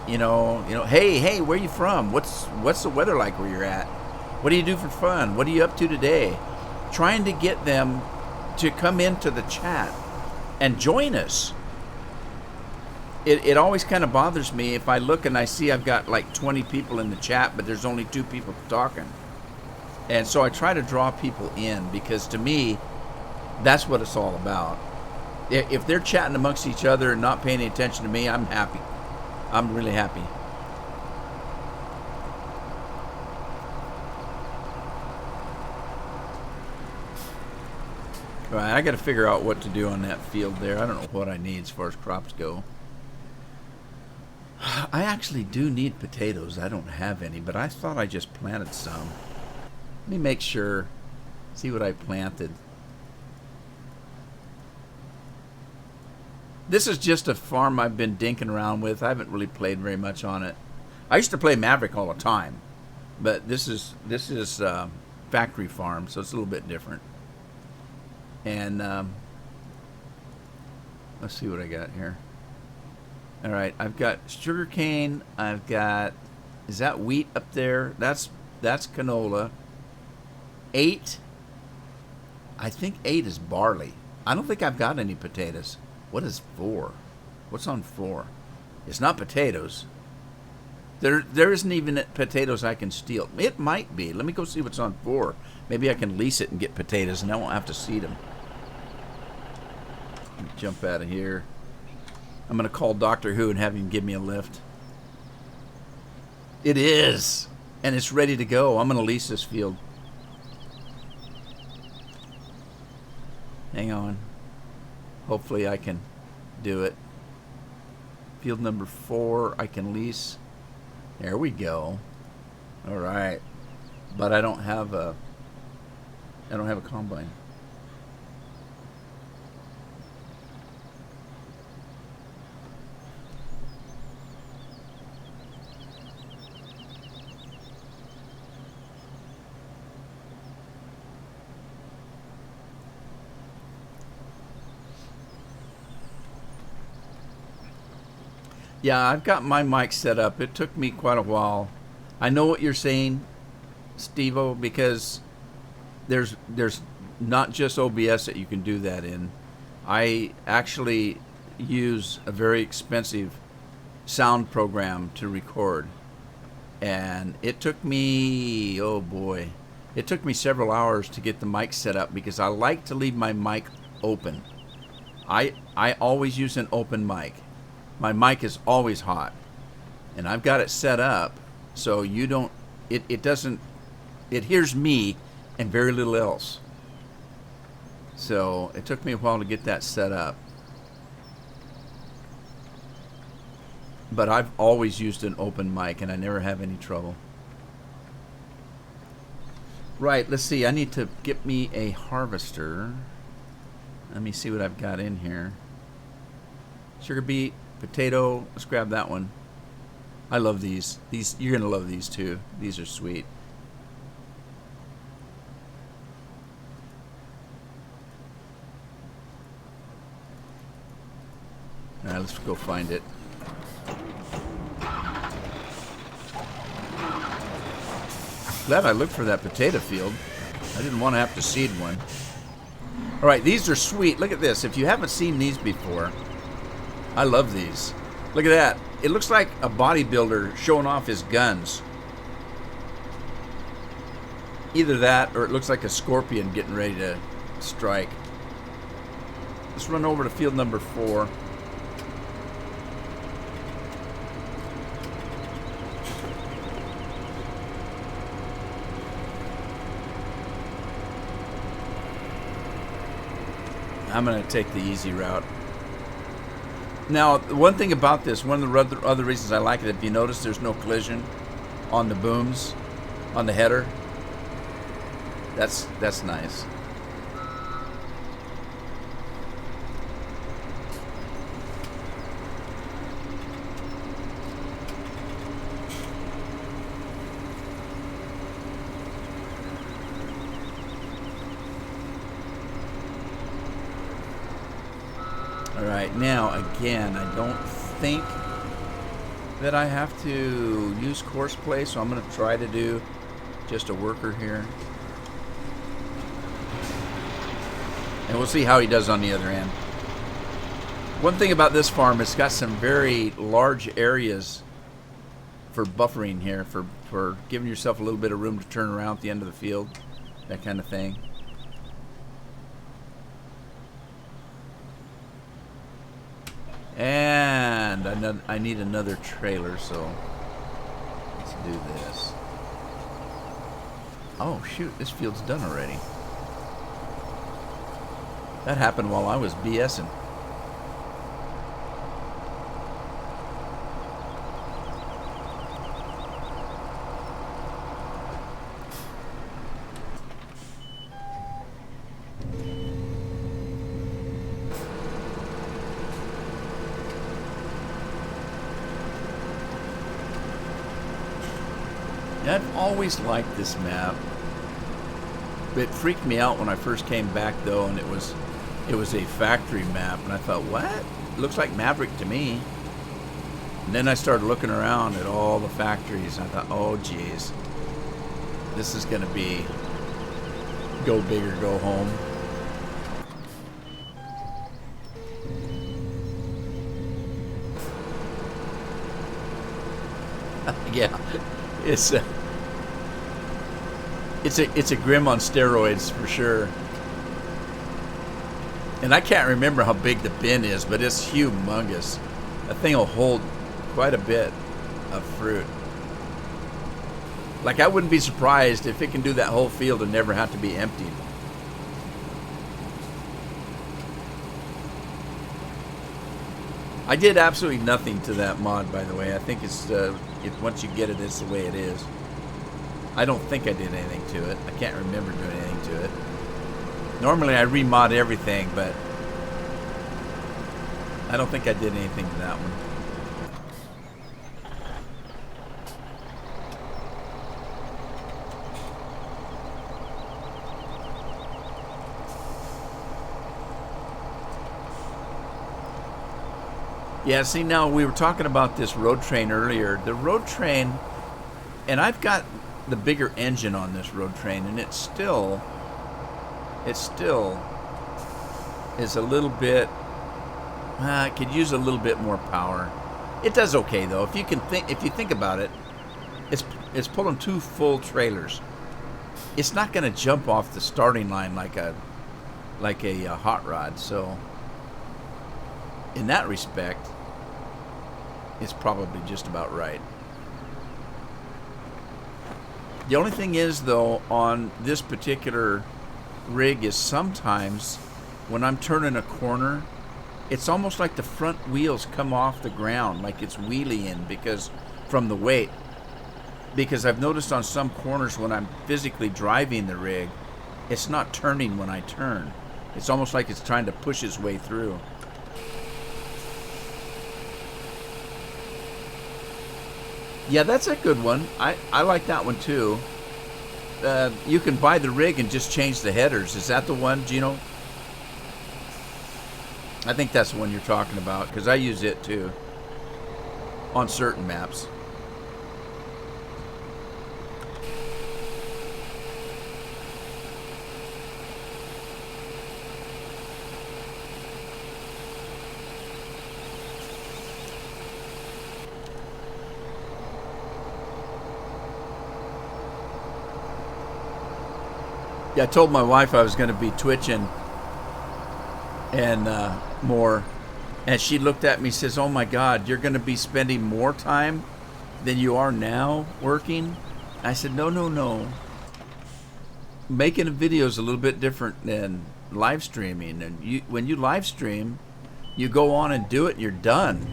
You know, hey, where are you from? What's the weather like where you're at? What do you do for fun? What are you up to today? Trying to get them to come into the chat and join us. It always kind of bothers me if I look and I see I've got like 20 people in the chat, but there's only 2 people talking. And so I try to draw people in because to me, that's what it's all about. If they're chatting amongst each other and not paying any attention to me, I'm happy. I'm really happy. Right, I got to figure out what to do on that field there. I don't know what I need as far as crops go. I actually do need potatoes. I don't have any, but I thought I just planted some. Let me make sure, see what I planted. This is just a farm I've been dinking around with. I haven't really played very much on it. I used to play Maverick all the time, but this is factory farm, so it's a little bit different. And let's see what I got here. All right, I've got sugarcane. I've got, is that wheat up there? That's canola. 8, I think 8 is barley. I don't think I've got any potatoes. What is 4? What's on 4? It's not potatoes. There isn't even potatoes I can steal. It might be. Let me go see what's on 4. Maybe I can lease it and get potatoes, and I won't have to seed them. Let me jump out of here. I'm going to call Doctor Who and have him give me a lift. It is. And it's ready to go. I'm going to lease this field. Hang on. Hopefully I can do it. Field number 4, I can lease. There we go. All right. But I don't have a combine. Yeah, I've got my mic set up. It took me quite a while. I know what you're saying, Steve-O, because there's not just OBS that you can do that in. I actually use a very expensive sound program to record. And it took me, oh boy, it took me several hours to get the mic set up because I like to leave my mic open. I always use an open mic. My mic is always hot, and I've got it set up so you don't, it doesn't, it hears me and very little else. So it took me a while to get that set up. But I've always used an open mic and I never have any trouble. Right, let's see, I need to get me a harvester. Let me see what I've got in here. Sugar beet, potato. Let's grab that one. I love these. These, you're gonna love these too. These are sweet. All right, let's go find it. Glad I looked for that potato field. I didn't want to have to seed one. All right, these are sweet. Look at this. If you haven't seen these before, I love these. Look at that. It looks like a bodybuilder showing off his guns. Either that or it looks like a scorpion getting ready to strike. Let's run over to field number 4. I'm going to take the easy route. Now, one thing about this, one of the other reasons I like it, if you notice there's no collision on the booms, on the header. That's nice. Alright, now again, I don't think that I have to use course play, so I'm going to try to do just a worker here. And we'll see how he does on the other end. One thing about this farm, it's got some very large areas for buffering here, for giving yourself a little bit of room to turn around at the end of the field, that kind of thing. And I need another trailer, so let's do this. Oh shoot, this field's done already. That happened while I was BSing. I've always liked this map. It freaked me out when I first came back though, and it was a factory map, and I thought, what? It looks like Maverick to me. And then I started looking around at all the factories, and I thought, oh geez, this is gonna be go big or go home. Yeah, it's a Grim on steroids for sure. And I can't remember how big the bin is, but it's humongous. That thing will hold quite a bit of fruit. Like, I wouldn't be surprised if it can do that whole field and never have to be emptied. I did absolutely nothing to that mod, by the way. I think it's once you get it, it's the way it is. I don't think I did anything to it. I can't remember doing anything to it. Normally I remod everything, but I don't think I did anything to that one. Yeah, see, now we were talking about this road train earlier. The road train, and I've got the bigger engine on this road train, and it still is a little bit, it could use a little bit more power. It does okay though. If you think about it, it's pulling 2 full trailers. It's not going to jump off the starting line like a hot rod. So in that respect, it's probably just about right. The only thing is, though, on this particular rig is sometimes when I'm turning a corner, it's almost like the front wheels come off the ground, like it's wheeling because from the weight. Because I've noticed on some corners when I'm physically driving the rig, it's not turning when I turn. It's almost like it's trying to push its way through. Yeah, that's a good one. I like that one too. You can buy the rig and just change the headers. Is that the one, Gino? I think that's the one you're talking about, because I use it too on certain maps. Yeah, I told my wife I was going to be twitching and more, and she looked at me and says, "Oh my God, you're going to be spending more time than you are now working?" I said, "No, no, no. Making a video is a little bit different than live streaming, and when you live stream, you go on and do it, and you're done.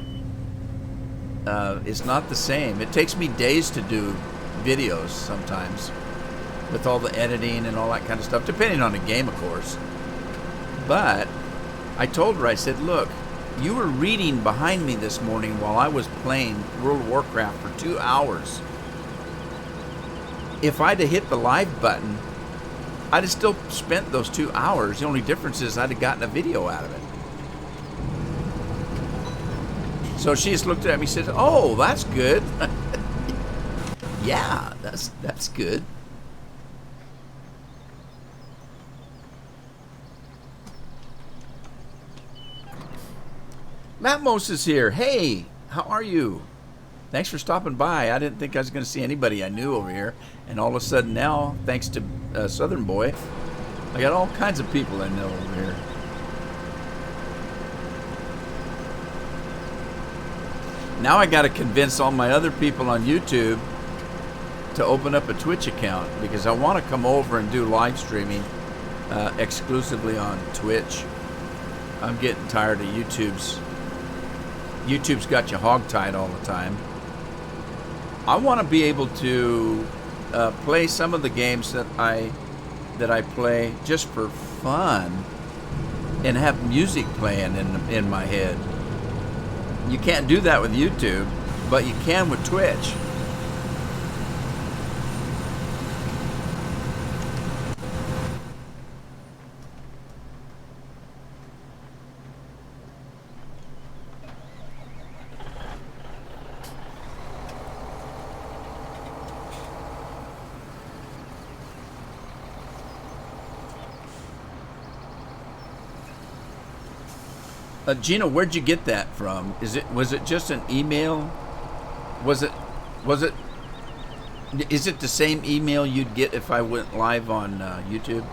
It's not the same. It takes me days to do videos sometimes, with all the editing and all that kind of stuff, depending on the game, of course. But I told her, I said, look, you were reading behind me this morning while I was playing World of Warcraft for 2 hours. If I'd have hit the live button, I'd have still spent those 2 hours. The only difference is I'd have gotten a video out of it. So she just looked at me and said, oh, that's good. Yeah, that's good. Matmos is here. Hey, how are you? Thanks for stopping by. I didn't think I was going to see anybody I knew over here. And all of a sudden now, thanks to Southern Boy, I got all kinds of people I know over here. Now I got to convince all my other people on YouTube to open up a Twitch account, because I want to come over and do live streaming exclusively on Twitch. I'm getting tired of YouTube's got you hogtied all the time. I want to be able to play some of the games that I play just for fun, and have music playing in my head. You can't do that with YouTube, but you can with Twitch. Gina, where'd you get that from? Was it just an email? Is it the same email you'd get if I went live on YouTube?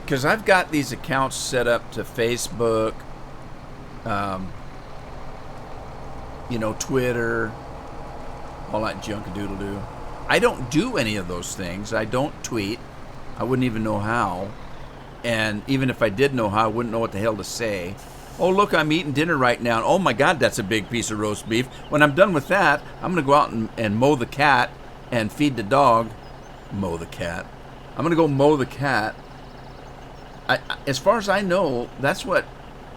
Because I've got these accounts set up to Facebook, Twitter, all that junk-a-doodle-doo. I don't do any of those things. I don't tweet. I wouldn't even know how. And even if I did know how, I wouldn't know what the hell to say. Oh, look, I'm eating dinner right now. Oh, my God, that's a big piece of roast beef. When I'm done with that, I'm going to go out and mow the cat and feed the dog. Mow the cat. I'm going to go mow the cat. As far as I know, that's what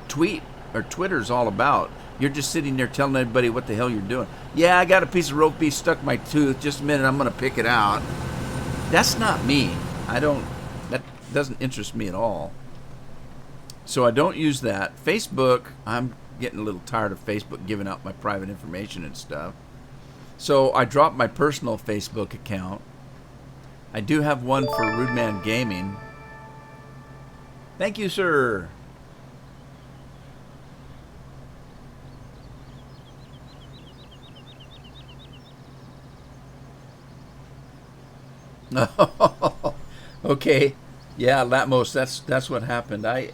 Twitter's all about. You're just sitting there telling everybody what the hell you're doing. Yeah, I got a piece of roast beef stuck in my tooth. Just a minute, I'm going to pick it out. That's not me. That doesn't interest me at all. So I don't use that. Facebook, I'm getting a little tired of Facebook giving out my private information and stuff. So I dropped my personal Facebook account. I do have one for Rudeman Gaming. Thank you, sir. Okay, yeah, Latmos. That's what happened. Okay,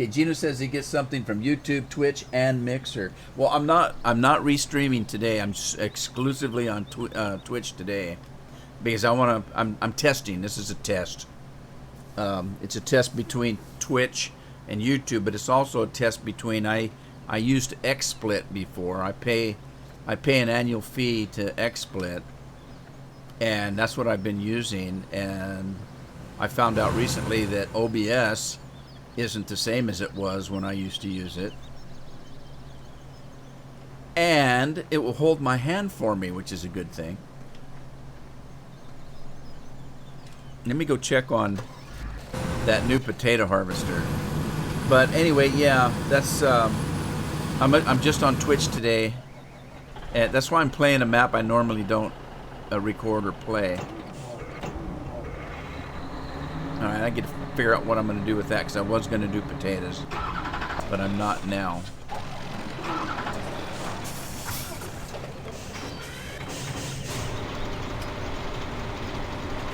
Gino says he gets something from YouTube, Twitch, and Mixer. Well, I'm not restreaming today. I'm exclusively on Twitch today, because I'm testing. This is a test. It's a test between Twitch and YouTube, but it's also a test between I I used XSplit before. I pay an annual fee to XSplit, and that's what I've been using. And I found out recently that OBS isn't the same as it was when I used to use it. And it will hold my hand for me, which is a good thing. Let me go check on that new potato harvester. But anyway, yeah, that's I'm just on Twitch today, and that's why I'm playing a map I normally don't record or play. All right, I get to figure out what I'm going to do with that, because I was going to do potatoes, but I'm not now.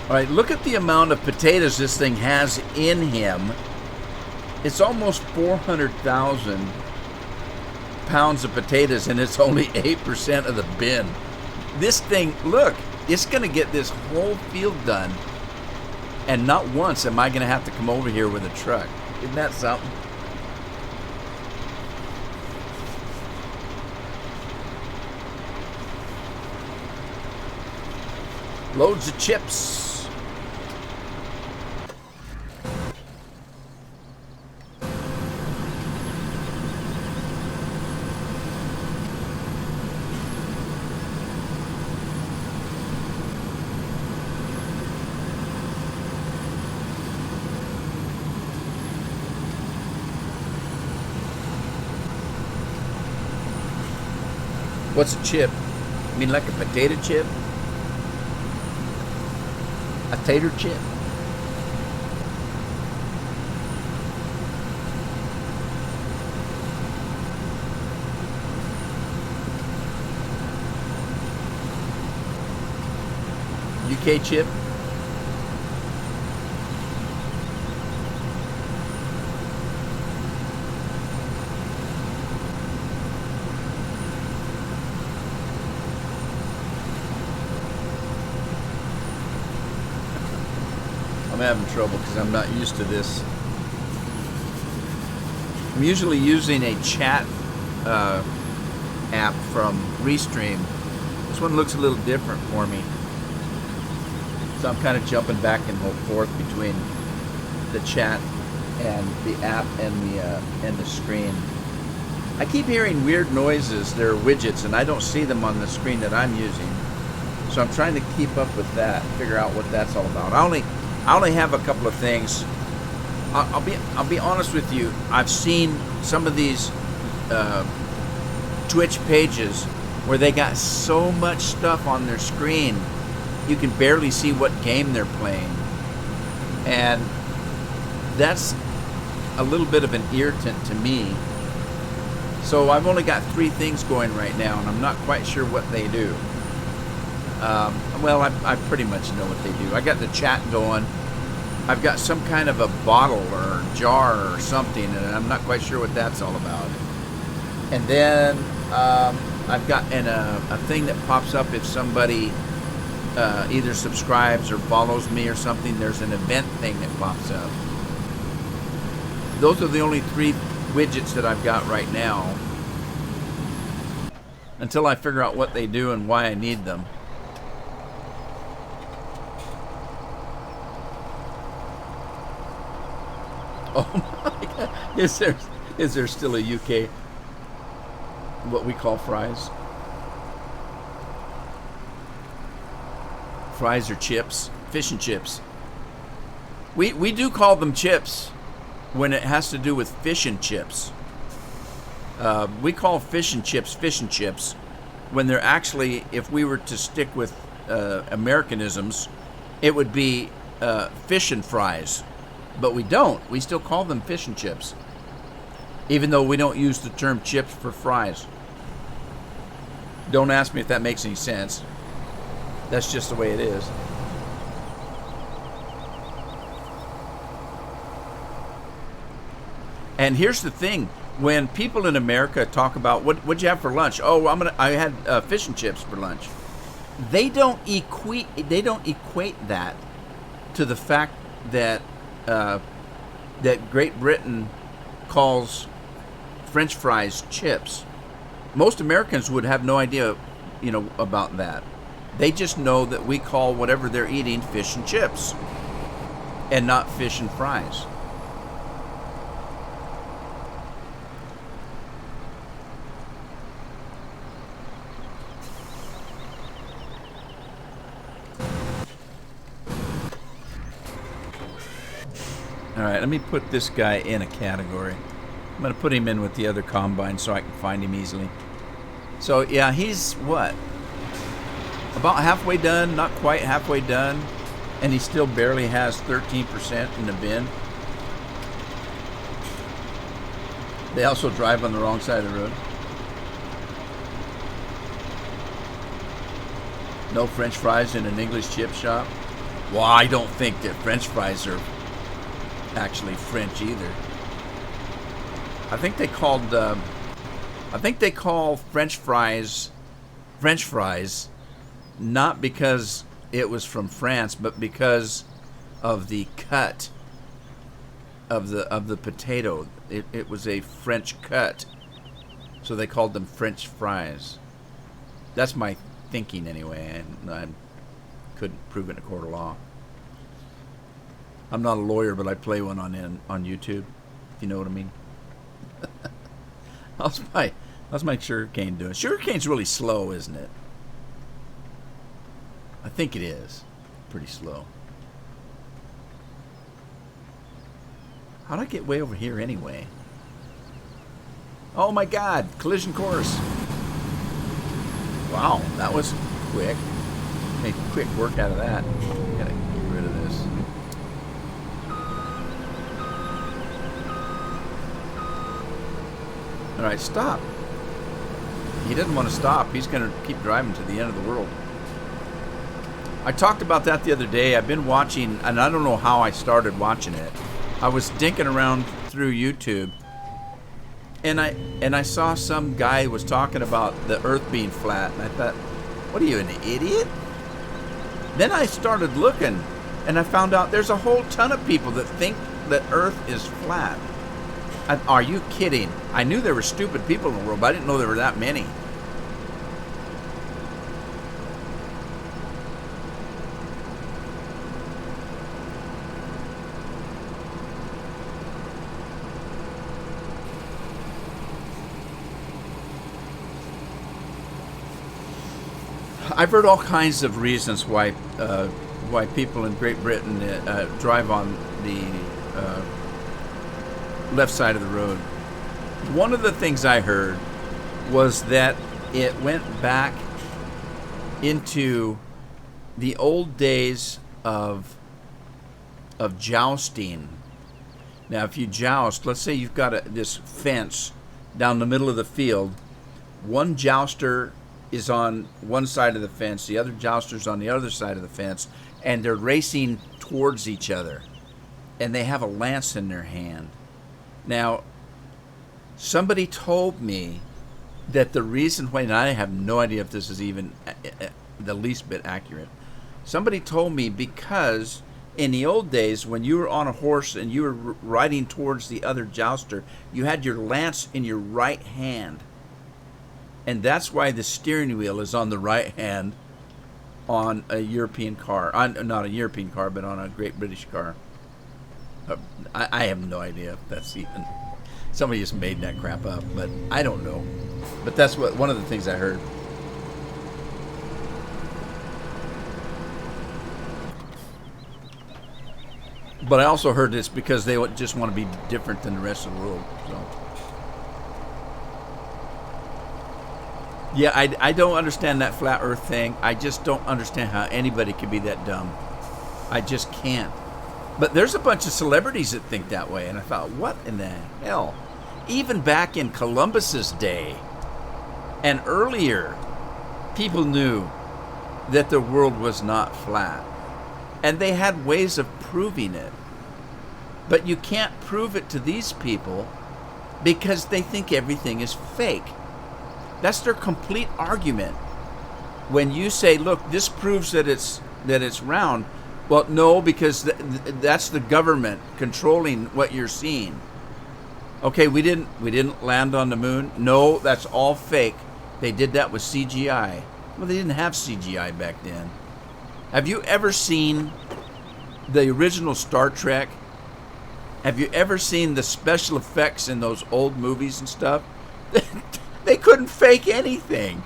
All right, look at the amount of potatoes this thing has in him. It's almost 400,000 pounds of potatoes, and it's only 8% of the bin. This thing, look, it's going to get this whole field done, and not once am I going to have to come over here with a truck. Isn't that something? Loads of chips. What's a chip? You mean like a potato chip? A tater chip? UK chip? I'm having trouble because I'm not used to this. I'm usually using a chat app from Restream. This one looks a little different for me. So I'm kind of jumping back and forth between the chat and the app and the screen. I keep hearing weird noises. They're widgets, and I don't see them on the screen that I'm using. So I'm trying to keep up with that, figure out what that's all about. I only have a couple of things. I'll be honest with you. I've seen some of these Twitch pages where they got so much stuff on their screen you can barely see what game they're playing, and that's a little bit of an irritant to me. So I've only got 3 things going right now, and I'm not quite sure what they do. Well, I pretty much know what they do. I got the chat going. I've got some kind of a bottle or jar or something, and I'm not quite sure what that's all about. And then I've got a thing that pops up if somebody either subscribes or follows me or something. There's an event thing that pops up. Those are the only 3 widgets that I've got right now, until I figure out what they do and why I need them. Oh my God! Is there still a UK what we call fries? Fries or chips, fish and chips. We do call them chips when it has to do with fish and chips. We call fish and chips when they're actually, if we were to stick with Americanisms, it would be fish and fries. But we don't. We still call them fish and chips, even though we don't use the term chips for fries. Don't ask me if that makes any sense. That's just the way it is. And here's the thing: when people in America talk about what'd you have for lunch? Oh, I had fish and chips for lunch. They don't equate that to the fact that that Great Britain calls French fries chips. Most Americans would have no idea, about that. They just know that we call whatever they're eating fish and chips and not fish and fries. All right, let me put this guy in a category. I'm going to put him in with the other combine so I can find him easily. So, yeah, he's what? About halfway done, not quite halfway done, and he still barely has 13% in the bin. They also drive on the wrong side of the road. No French fries in an English chip shop. Well, I don't think that French fries are actually French either. I think they call French fries not because it was from France, but because of the cut of the potato. It was a French cut, so they called them French fries. That's my thinking anyway, and I couldn't prove it in a court of law. I'm not a lawyer, but I play one on YouTube, if you know what I mean. How's my sugarcane doing? Sugarcane's really slow, isn't it? I think it is. Pretty slow. How'd I get way over here anyway? Oh my God, collision course. Wow, that was quick. Made quick work out of that. Gotta get rid of this. All right, stop. He doesn't want to stop. He's going to keep driving to the end of the world. I talked about that the other day. I've been watching, and I don't know how I started watching it. I was dinking around through YouTube, and I saw some guy was talking about the Earth being flat, and I thought, what are you, an idiot? Then I started looking, and I found out there's a whole ton of people that think that Earth is flat. Are you kidding? I knew there were stupid people in the world, but I didn't know there were that many. I've heard all kinds of reasons why people in Great Britain drive on the left side of the road. One of the things I heard was that it went back into the old days of jousting. Now, if you joust, let's say you've got this fence down the middle of the field. One jouster is on one side of the fence, the other jouster's on the other side of the fence, and they're racing towards each other. And they have a lance in their hand. Now, somebody told me that the reason why, and I have no idea if this is even the least bit accurate. Somebody told me because in the old days, when you were on a horse and you were riding towards the other jouster, you had your lance in your right hand. And that's why the steering wheel is on the right hand on a European car. Not a European car, but on a Great British car. I have no idea if that's even... Somebody just made that crap up, but I don't know. But that's one of the things I heard. But I also heard it's because they just want to be different than the rest of the world. So. Yeah, I don't understand that flat earth thing. I just don't understand how anybody could be that dumb. I just can't. But there's a bunch of celebrities that think that way. And I thought, what in the hell? Even back in Columbus's day and earlier, people knew that the world was not flat. And they had ways of proving it. But you can't prove it to these people because they think everything is fake. That's their complete argument. When you say, look, this proves that it's round. Well, no, because that's the government controlling what you're seeing. Okay, we didn't land on the moon. No, that's all fake. They did that with CGI. Well, they didn't have CGI back then. Have you ever seen the original Star Trek? Have you ever seen the special effects in those old movies and stuff? They couldn't fake anything.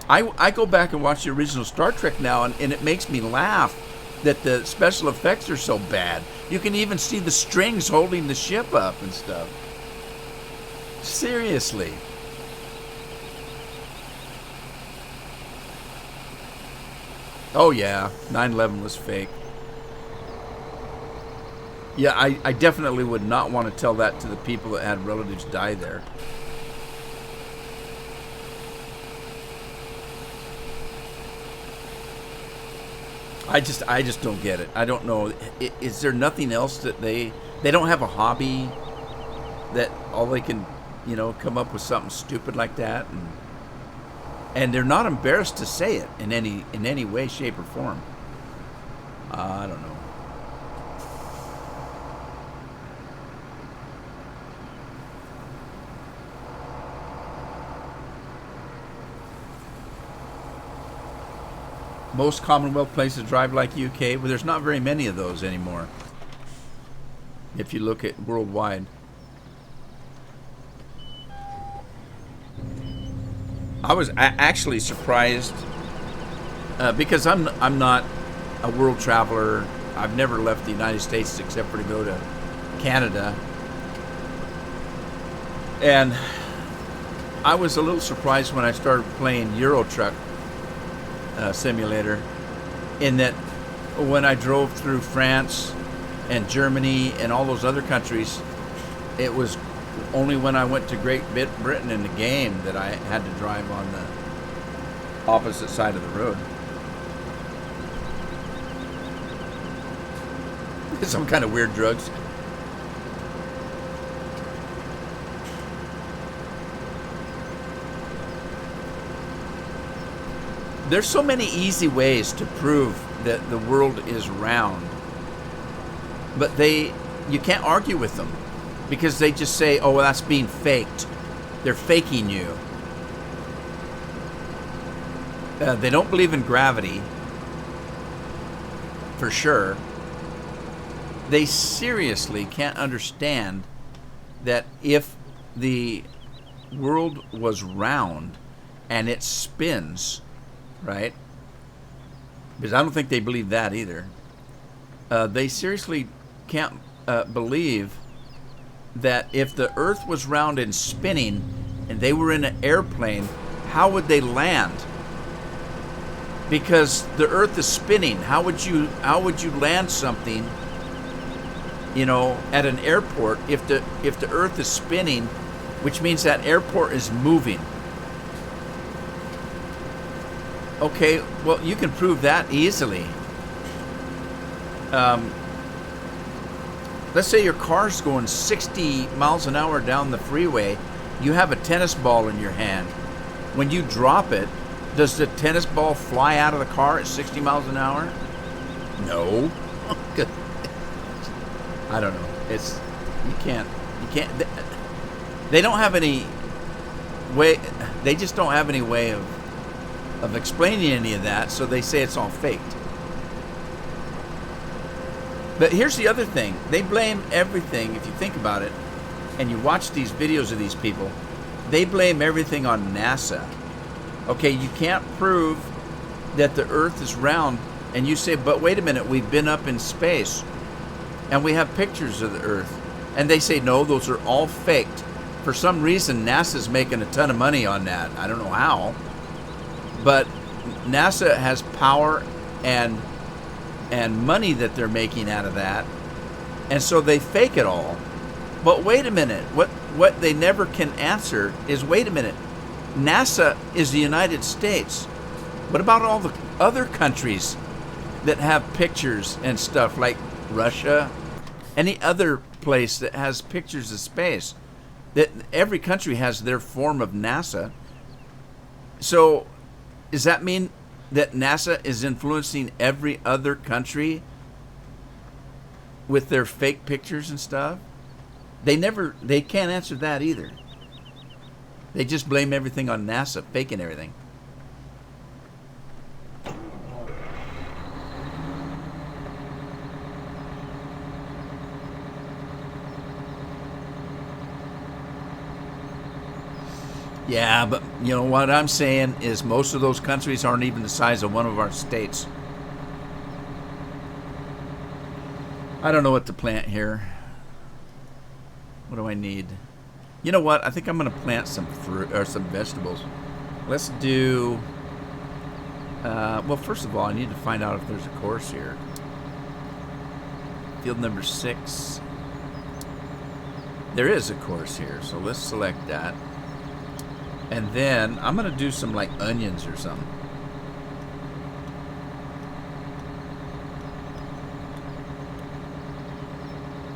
I go back and watch the original Star Trek now, and it makes me laugh that the special effects are so bad. You can even see the strings holding the ship up and stuff. Seriously. Oh yeah, 9/11 was fake. Yeah, I definitely would not want to tell that to the people that had relatives die there. I just don't get it. I don't know. Is there nothing else that they don't have a hobby that all they can, come up with something stupid like that, and they're not embarrassed to say it in any way, shape, or form. I don't know. Most Commonwealth places drive like UK. Well, there's not very many of those anymore. If you look at worldwide, I was actually surprised because I'm not a world traveler. I've never left the United States except for to go to Canada, and I was a little surprised when I started playing Euro Truck Simulator, in that when I drove through France and Germany and all those other countries, it was only when I went to Great Britain in the game that I had to drive on the opposite side of the road. Some kind of weird drugs. There's so many easy ways to prove that the world is round, but you can't argue with them because they just say, "Oh, well, that's being faked." They're faking you. They don't believe in gravity, for sure. They seriously can't understand that if the world was round and it spins, right? Because I don't think they believe that either. They seriously can't believe that if the Earth was round and spinning and they were in an airplane, how would they land? Because the Earth is spinning. How would you land something, at an airport if the Earth is spinning, which means that airport is moving? Okay, well, you can prove that easily. Let's say your car's going 60 miles an hour down the freeway. You have a tennis ball in your hand. When you drop it, does the tennis ball fly out of the car at 60 miles an hour? No. I don't know. You can't. They don't have any way. They just don't have any way of explaining any of that, so they say it's all faked. But here's the other thing. They blame everything, if you think about it, and you watch these videos of these people, they blame everything on NASA. Okay, you can't prove that the Earth is round, and you say, but wait a minute, we've been up in space, and we have pictures of the Earth. And they say, no, those are all faked. For some reason, NASA's making a ton of money on that. I don't know how. But NASA has power and money that they're making out of that, and so they fake it all. But wait a minute, what they never can answer is, wait a minute, NASA is the United States. What about all the other countries that have pictures and stuff, like Russia, any other place that has pictures of space? That every country has their form of NASA. So does that mean that NASA is influencing every other country with their fake pictures and stuff? They can't answer that either. They just blame everything on NASA, faking everything. Yeah, but you know what I'm saying is most of those countries aren't even the size of one of our states. I don't know what to plant here. What do I need? You know what? I think I'm going to plant some fruit or some vegetables. Let's do... well, first of all, I need to find out if there's a course here. Field number 6. There is a course here, so let's select that. And then I'm going to do some like onions or something.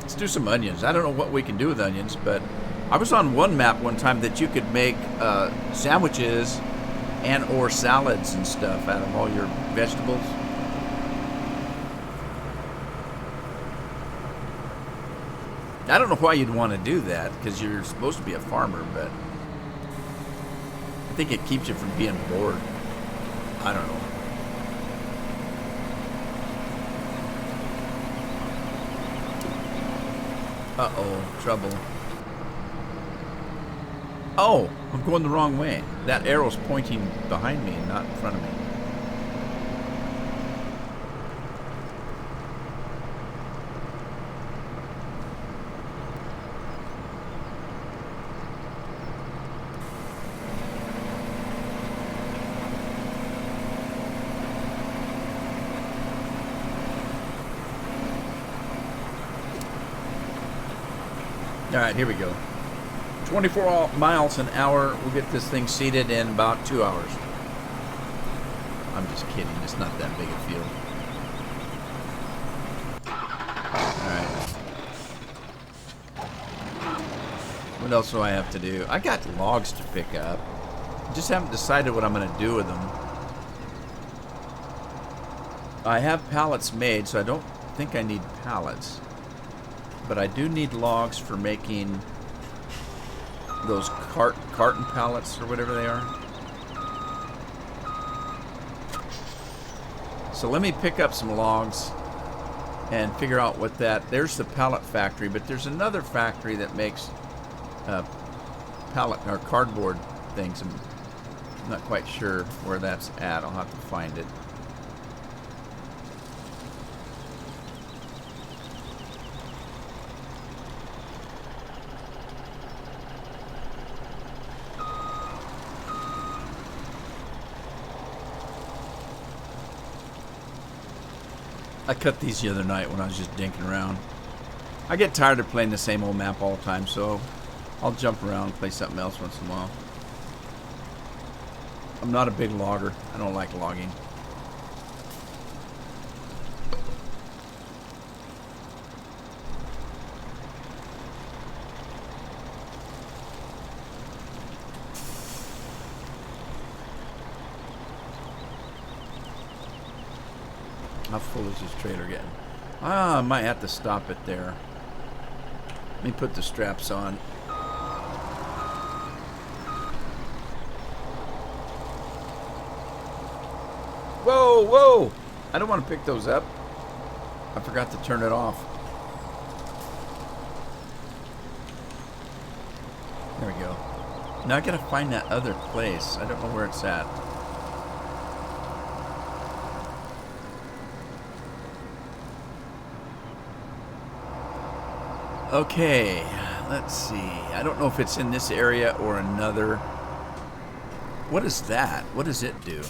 Let's do some onions. I don't know what we can do with onions, but I was on one map one time that you could make sandwiches and or salads and stuff out of all your vegetables. I don't know why you'd want to do that because you're supposed to be a farmer, but I think it keeps you from being bored. I don't know. Uh-oh, trouble. Oh, I'm going the wrong way. That arrow's pointing behind me and not in front of me. All right, here we go. 24 miles an hour. We'll get this thing seeded in about 2 hours. I'm just kidding. It's not that big a field. All right. What else do I have to do? I got logs to pick up. Just haven't decided what I'm going to do with them. I have pallets made, so I don't think I need pallets. But I do need logs for making those carton pallets or whatever they are. So let me pick up some logs and figure out what that... There's the pallet factory, but there's another factory that makes pallet or cardboard things. I'm not quite sure where that's at. I'll have to find it. I cut these the other night when I was just dinking around. I get tired of playing the same old map all the time, so I'll jump around and play something else once in a while. I'm not a big logger. I don't like logging. How full is this trailer getting? I might have to stop it there. Let me put the straps on. Whoa, whoa! I don't want to pick those up. I forgot to turn it off. There we go. Now I gotta find that other place. I don't know where it's at. Okay, let's see. I don't know if it's in this area or another. What is that? What does it do?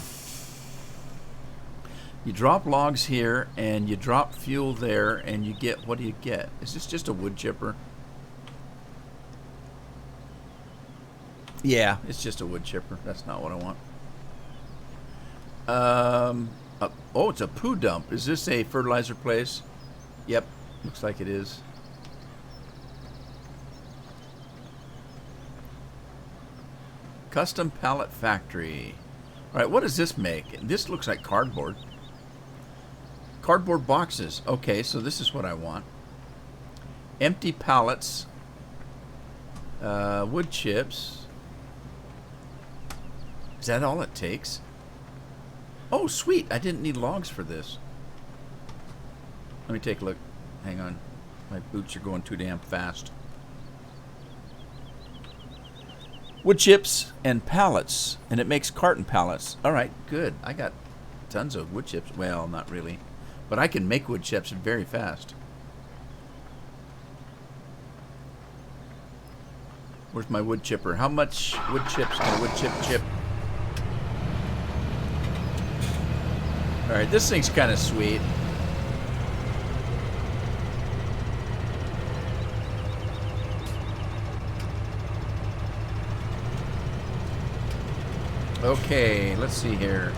You drop logs here and you drop fuel there and you get, what do you get? Is this just a wood chipper? Yeah, it's just a wood chipper. That's not what I want. Oh, it's a poo dump. Is this a fertilizer place? Yep, looks like it is. Custom pallet factory. All right, what does this make? This looks like cardboard. Cardboard boxes. Okay, so this is what I want. Empty pallets Wood chips. Is that all it takes? Oh, sweet. I didn't need logs for this. Let me take a look. Hang on. My boots are going too damn fast. Wood chips and pallets. And it makes carton pallets. All right, good. I got tons of wood chips. Well, not really. But I can make wood chips very fast. Where's my wood chipper? How much wood chips can a wood chip chip? All right, this thing's kind of sweet. Okay, let's see here.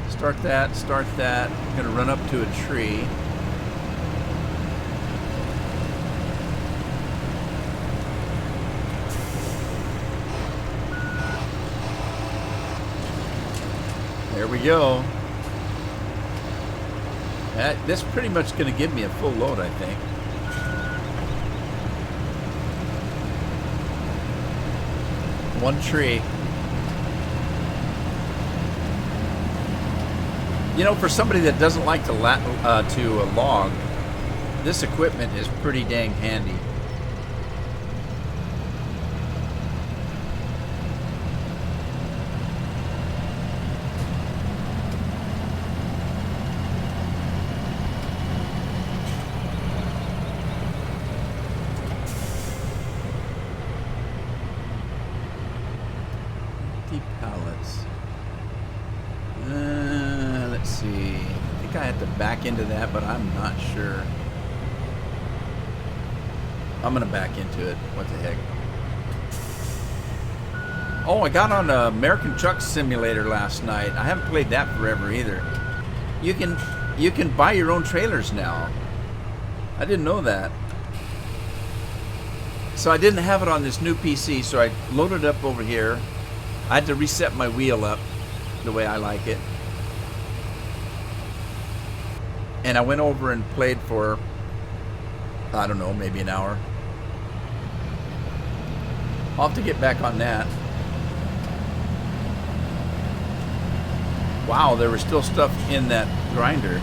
Start that, start that. I'm gonna run up to a tree. There we go. This pretty much going to give me a full load, I think. One tree. You know, for somebody that doesn't like to log, this equipment is pretty dang handy. Pallets. Let's see. I think I have to back into that, but I'm not sure. I'm gonna back into it. What the heck? Oh, I got on American Truck Simulator last night. I haven't played that forever either. You can buy your own trailers now. I didn't know that. So I didn't have it on this new PC, so I loaded it up over here. I had to reset my wheel up the way I like it. And I went over and played for, I don't know, maybe an hour. I'll have to get back on that. Wow, there was still stuff in that grinder.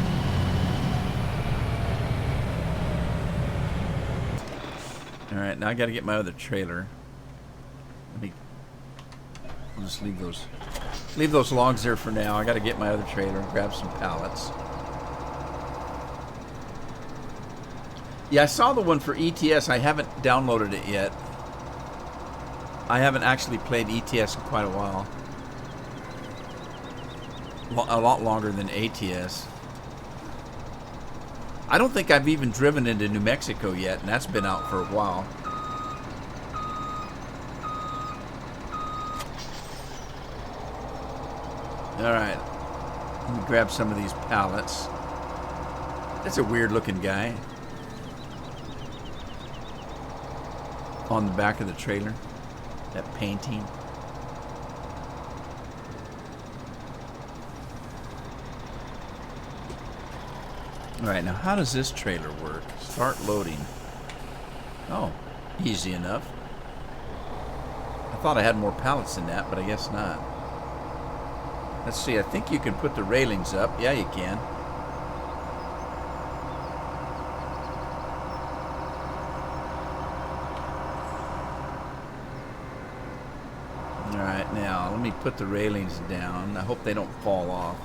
Alright, now I gotta get my other trailer. I'll just leave those logs there for now. I gotta get my other trailer and grab some pallets. Yeah, I saw the one for ETS. I haven't downloaded it yet. I haven't actually played ETS in quite a while. A lot longer than ATS. I don't think I've even driven into New Mexico yet, and that's been out for a while. Alright, let me grab some of these pallets. That's a weird looking guy on the back of the trailer. That painting. Alright, now how does this trailer work? Start loading. Oh, easy enough. I thought I had more pallets than that, but I guess not. Let's see, I think you can put the railings up. Yeah, you can. Alright, now let me put the railings down. I hope they don't fall off.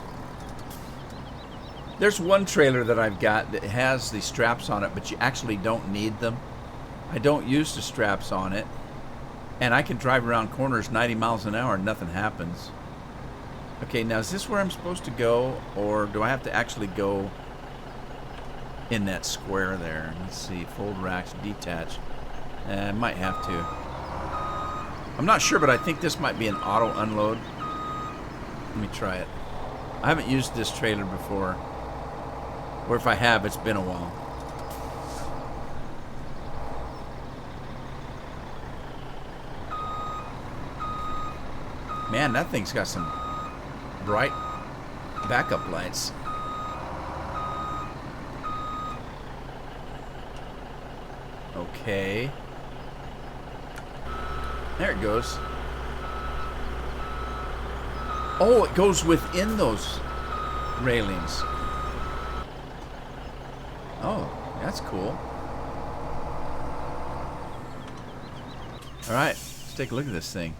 There's one trailer that I've got that has the straps on it, but you actually don't need them. I don't use the straps on it. And I can drive around corners 90 miles an hour and nothing happens. Okay, now is this where I'm supposed to go, or do I have to actually go in that square there? Let's see, fold racks, detach. I might have to. I'm not sure, but I think this might be an auto unload. Let me try it. I haven't used this trailer before. Or if I have, it's been a while. Man, that thing's got some bright backup lights. Okay. There it goes. Oh, it goes within those railings. Oh, that's cool. All right, let's take a look at this thing.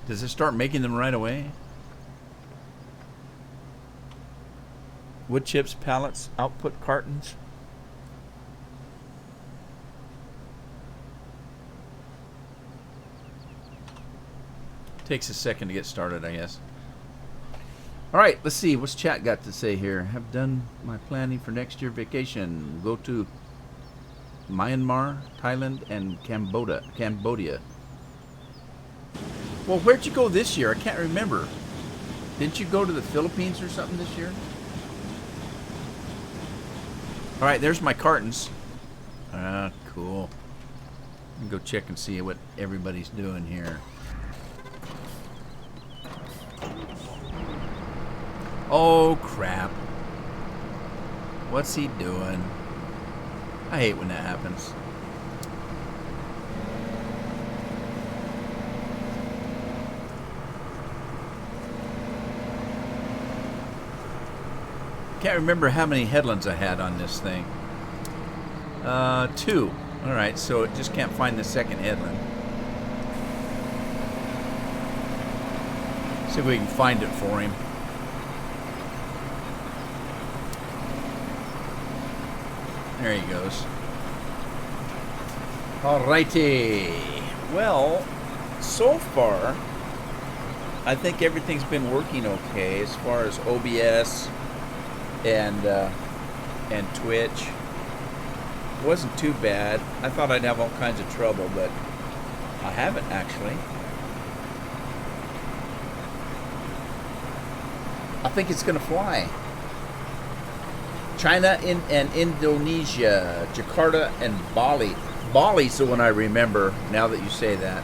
Does it start making them right away? Wood chips, pallets, output cartons. Takes a second to get started, I guess. All right, let's see. What's chat got to say here? Have done my planning for next year vacation. Go to Myanmar, Thailand, and Cambodia. Well, where'd you go this year? I can't remember. Didn't you go to the Philippines or something this year? All right, there's my cartons. Cool. Let me go check and see what everybody's doing here. Oh, crap. What's he doing? I hate when that happens. Can't remember how many headlands I had on this thing. 2. Alright, so it just can't find the second headland. See if we can find it for him. There he goes. Alrighty. Well, so far, I think everything's been working okay as far as OBS and Twitch. It wasn't too bad. I thought I'd have all kinds of trouble, but I haven't actually. I think it's gonna fly. China and Indonesia, Jakarta and Bali. Bali's the one I remember now that you say that.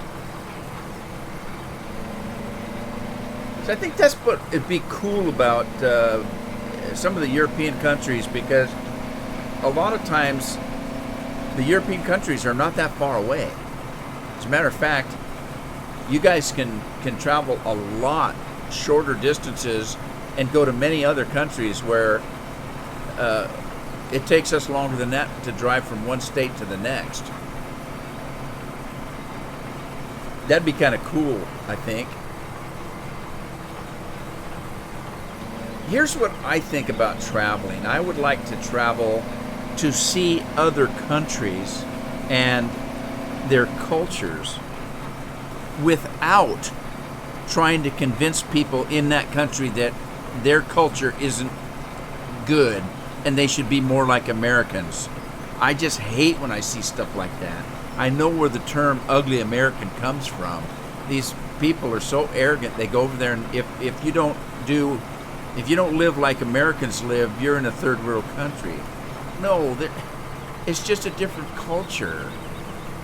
So I think that's what it'd be cool about some of the European countries, because a lot of times the European countries are not that far away. As a matter of fact, you guys can travel a lot shorter distances and go to many other countries where it takes us longer than that to drive from one state to the next. That'd be kind of cool, I think. Here's what I think about traveling. I would like to travel to see other countries and their cultures without trying to convince people in that country that their culture isn't good and they should be more like Americans. I just hate when I see stuff like that. I know where the term ugly American comes from. These people are so arrogant. They go over there, and if you don't live like Americans live, you're in a third world country. No, it's just a different culture.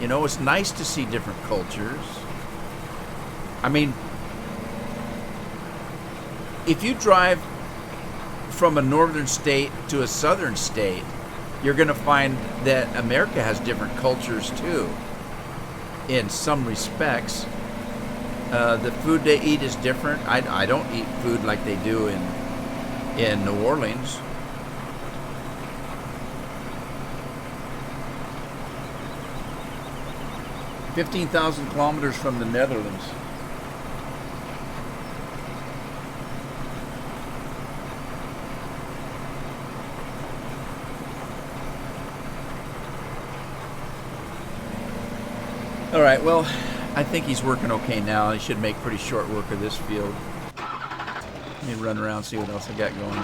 You know, it's nice to see different cultures. I mean, if you drive from a northern state to a southern state, you're going to find that America has different cultures too, in some respects. The food they eat is different. I don't eat food like they do in New Orleans. "15,000 kilometers from the Netherlands." All right, well, I think he's working okay now. He should make pretty short work of this field. Let me run around, see what else I got going.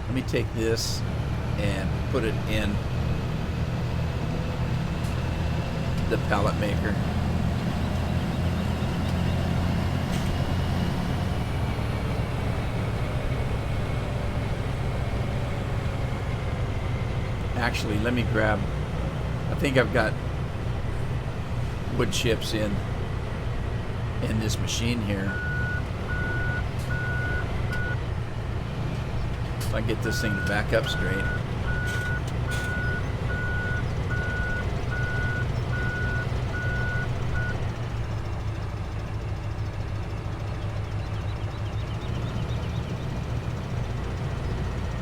Let me take this and put it in the pallet maker. Actually, let me grab, I think I've got wood chips in this machine here. If I can get this thing to back up straight.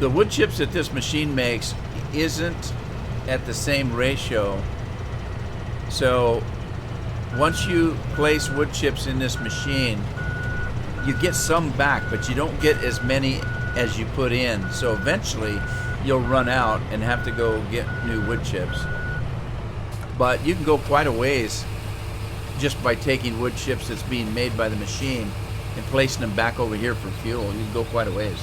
The wood chips that this machine makes isn't at the same ratio. So once you place wood chips in this machine, you get some back, but you don't get as many as you put in. So eventually you'll run out and have to go get new wood chips. But you can go quite a ways just by taking wood chips that's being made by the machine and placing them back over here for fuel. You can go quite a ways.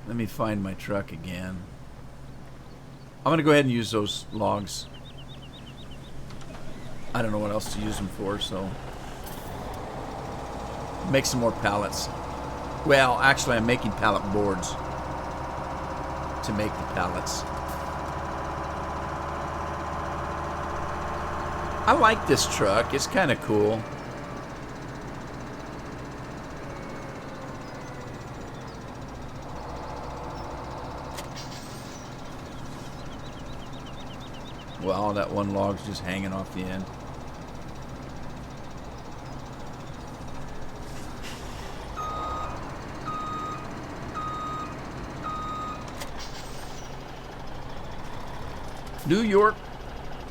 Let me find my truck again. I'm going to go ahead and use those logs. I don't know what else to use them for, so make some more pallets. Well, actually, I'm making pallet boards to make the pallets. I like this truck. It's kind of cool. Well, that one log's just hanging off the end. New York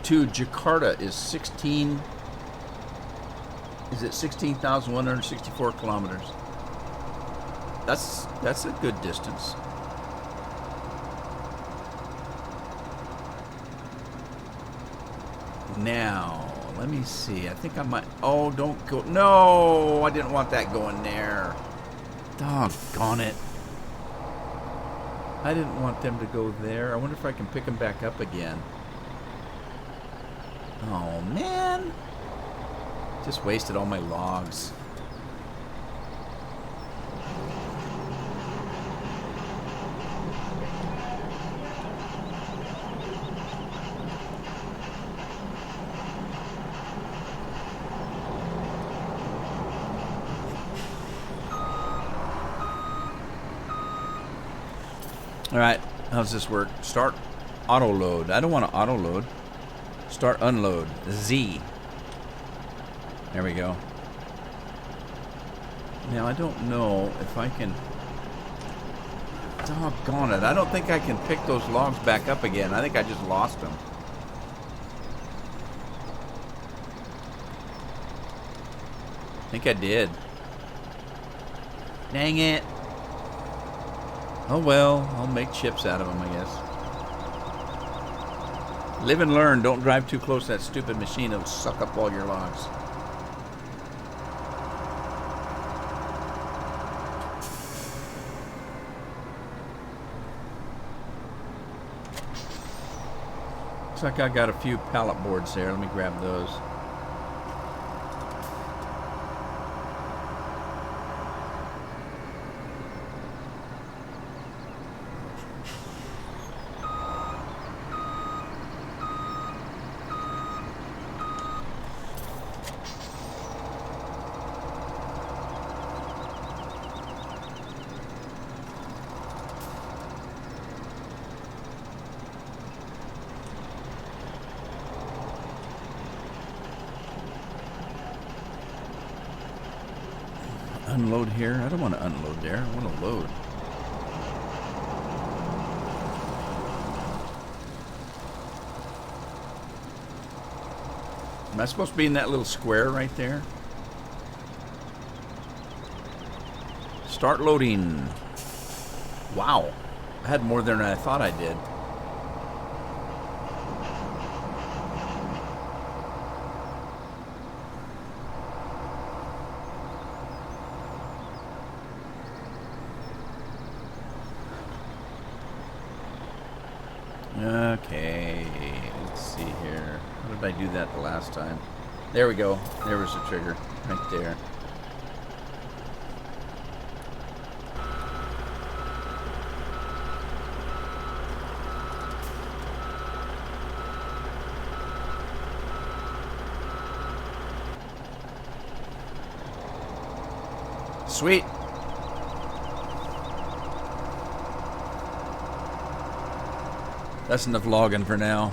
to Jakarta is 16,164 kilometers. That's a good distance. Now, let me see. I think I might... Oh, don't go... No! I didn't want that going there. Doggone it. I didn't want them to go there. I wonder if I can pick them back up again. Oh, man. Just wasted all my logs. All right, how's this work? Start auto load. I don't want to auto load. Start unload. Z. There we go. Now I don't know if I can... Doggone it. I don't think I can pick those logs back up again. I think I just lost them. I think I did. Dang it. Oh well, I'll make chips out of them, I guess. Live and learn. Don't drive too close to that stupid machine. It'll suck up all your logs. Looks like I got a few pallet boards there. Let me grab those. Unload here. I don't want to unload there. I want to load. Am I supposed to be in that little square right there? Start loading. Wow. I had more than I thought I did. Okay, let's see here. How did I do that the last time? There we go. There was the trigger right there. Sweet. That's enough logging for now.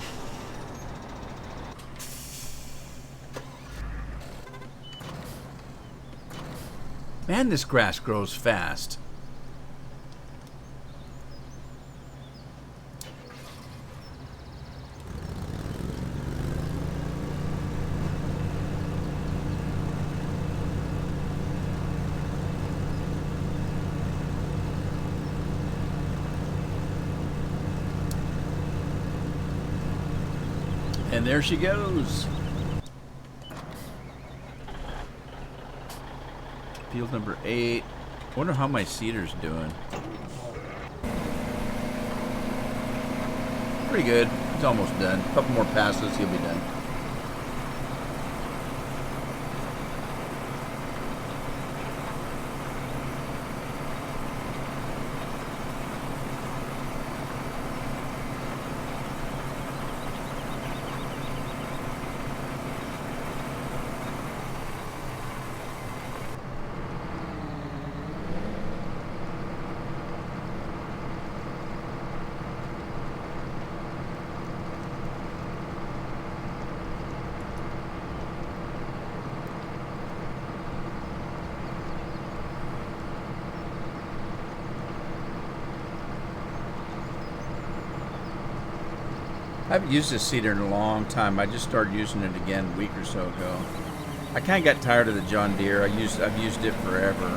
Man, this grass grows fast. And there she goes. Field number 8. Wonder how my seeder's doing. Pretty good. He's almost done. A couple more passes, he'll be done. I haven't used this seeder in a long time. I just started using it again a week or so ago. I kind of got tired of the John Deere. I've used it forever.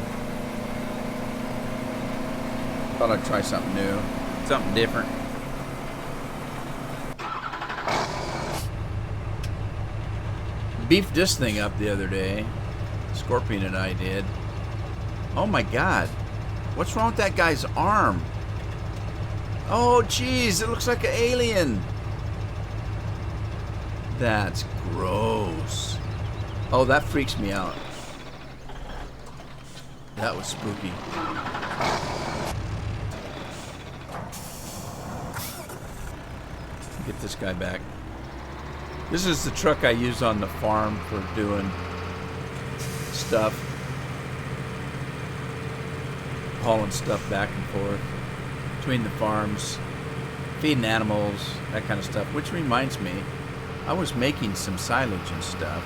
Thought I'd try something new, something different. Beefed this thing up the other day. Scorpion and I did. Oh my God. What's wrong with that guy's arm? Oh geez, it looks like an alien. That's gross. Oh, that freaks me out. That was spooky. Get this guy back. This is the truck I use on the farm for doing stuff. Hauling stuff back and forth between the farms, feeding animals, that kind of stuff. Which reminds me, I was making some silage and stuff.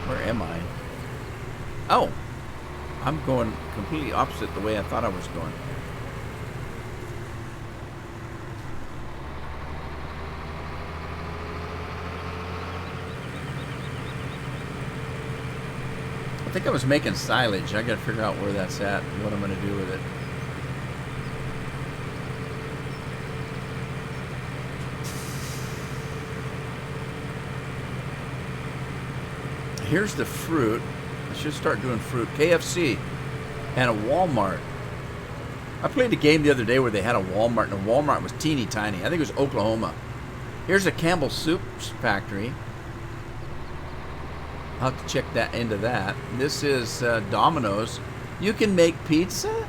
Where am I? Oh, I'm going completely opposite the way I thought I was going. I think I was making silage. I gotta figure out where that's at and what I'm gonna do with it. Here's the fruit. I should start doing fruit. KFC and a Walmart. I played a game the other day where they had a Walmart, and the Walmart was teeny tiny. I think it was Oklahoma. Here's a Campbell Soup factory. I'll have to check that into that. This is Domino's. You can make pizza?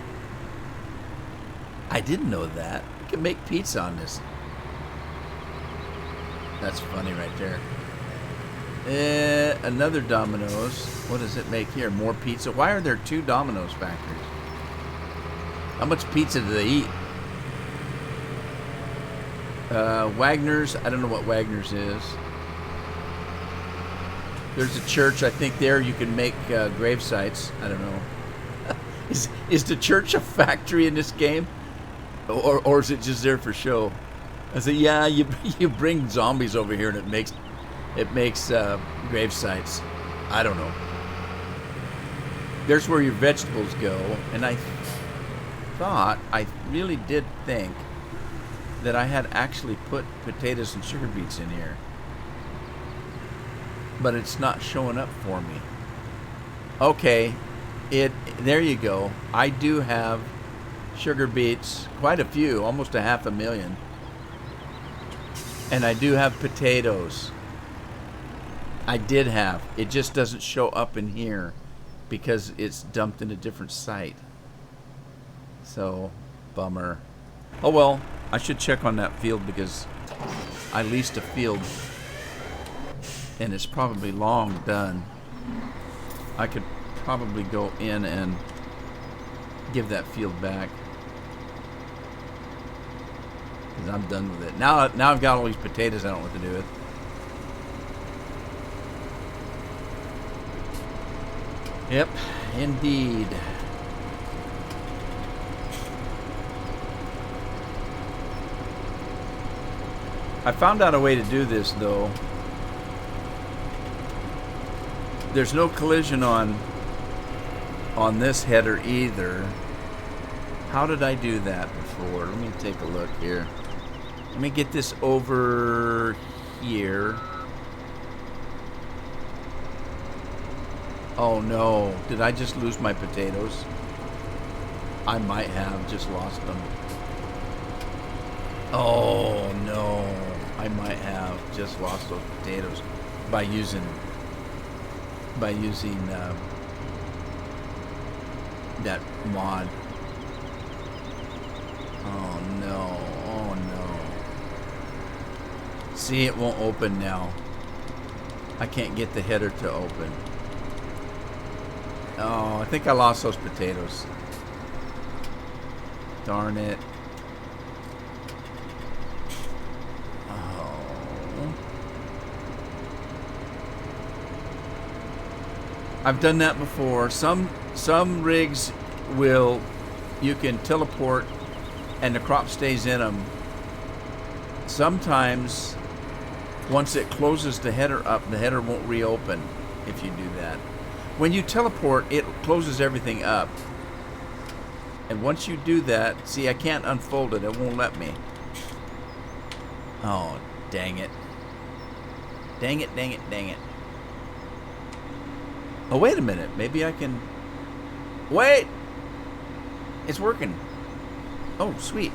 I didn't know that. You can make pizza on this. That's funny right there. Another Domino's. What does it make here? More pizza. Why are there 2 Domino's factories? How much pizza do they eat? Wagner's. I don't know what Wagner's is. There's a church. I think there you can make grave sites. I don't know. Is the church a factory in this game? Or is it just there for show? I said, yeah, you bring zombies over here and it makes grave sites. I don't know. There's where your vegetables go, and I really did think that I had actually put potatoes and sugar beets in here, but it's not showing up for me. Okay, there you go. I do have sugar beets, quite a few, almost 500,000, and I do have potatoes. I did have. It just doesn't show up in here because it's dumped in a different site. So, bummer. Oh well, I should check on that field because I leased a field and it's probably long done. I could probably go in and give that field back. Because I'm done with it. Now I've got all these potatoes I don't know what to do with. Yep, indeed. I found out a way to do this, though. There's no collision on this header either. How did I do that before? Let me take a look here. Let me get this over here. Oh no, did I just lose my potatoes? I might have just lost them. Oh no, I might have just lost those potatoes by using that mod. Oh no, oh no. See, it won't open now. I can't get the header to open. Oh, I think I lost those potatoes. Darn it. Oh. I've done that before. Some rigs will, you can teleport and the crop stays in them. Sometimes once it closes the header up, the header won't reopen if you do that. When you teleport, it closes everything up. And once you do that, see, I can't unfold it. It won't let me. Oh, dang it. Dang it, dang it, dang it. Oh, wait a minute. Maybe I can... Wait! It's working. Oh, sweet.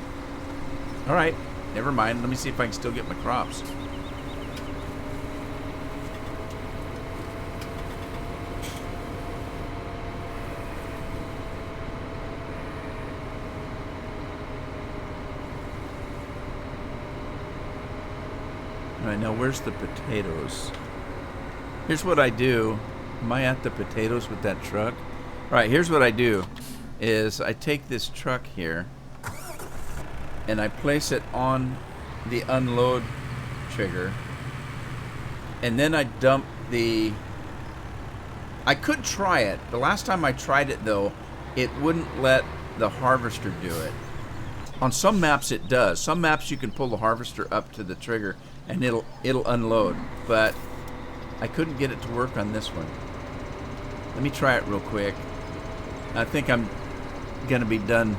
All right. Never mind. Let me see if I can still get my crops. All right, now where's the potatoes? Here's what I do. Am I at the potatoes with that truck? All right, here's what I do. Is I take this truck here and I place it on the unload trigger, and then I dump the... I could try it. The last time I tried it, though, it wouldn't let the harvester do it. On some maps it does. Some maps you can pull the harvester up to the trigger and it'll unload, but I couldn't get it to work on this one. Let me try it real quick. I think I'm gonna be done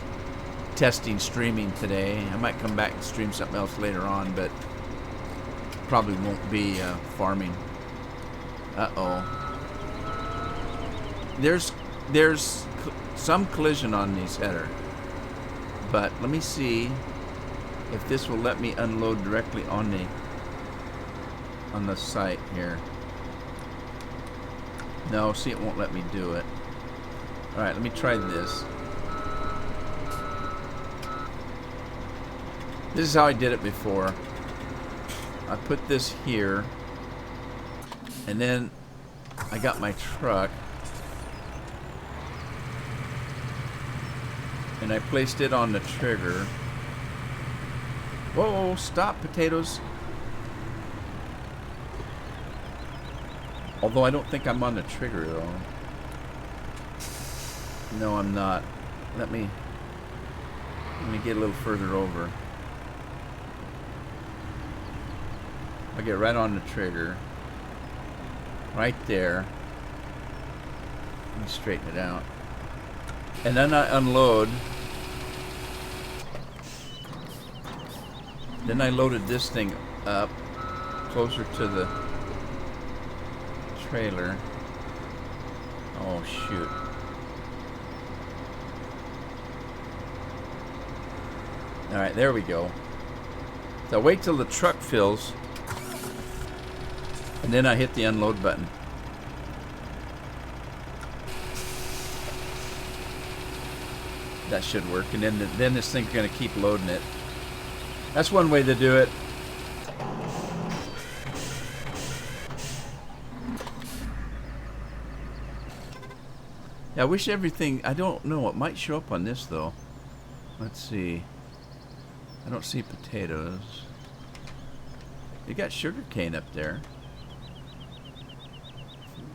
testing streaming today. I might come back and stream something else later on, but probably won't be farming. Uh-oh. There's some collision on these header, but let me see if this will let me unload directly on the site here. No, see, it won't let me do it. Alright, let me try this. This is how I did it before. I put this here, and then I got my truck, and I placed it on the trigger. Whoa, stop, potatoes. Although I don't think I'm on the trigger, though. No, I'm not. Let me get a little further over. I get right on the trigger. Right there. Let me straighten it out. And then I unload. Then I loaded this thing up closer to the trailer. Oh, shoot. Alright, there we go. So wait till the truck fills, and then I hit the unload button. That should work, and then this thing's going to keep loading it. That's one way to do it. Yeah, I wish everything... I don't know. It might show up on this, though. Let's see. I don't see potatoes. You got sugar cane up there.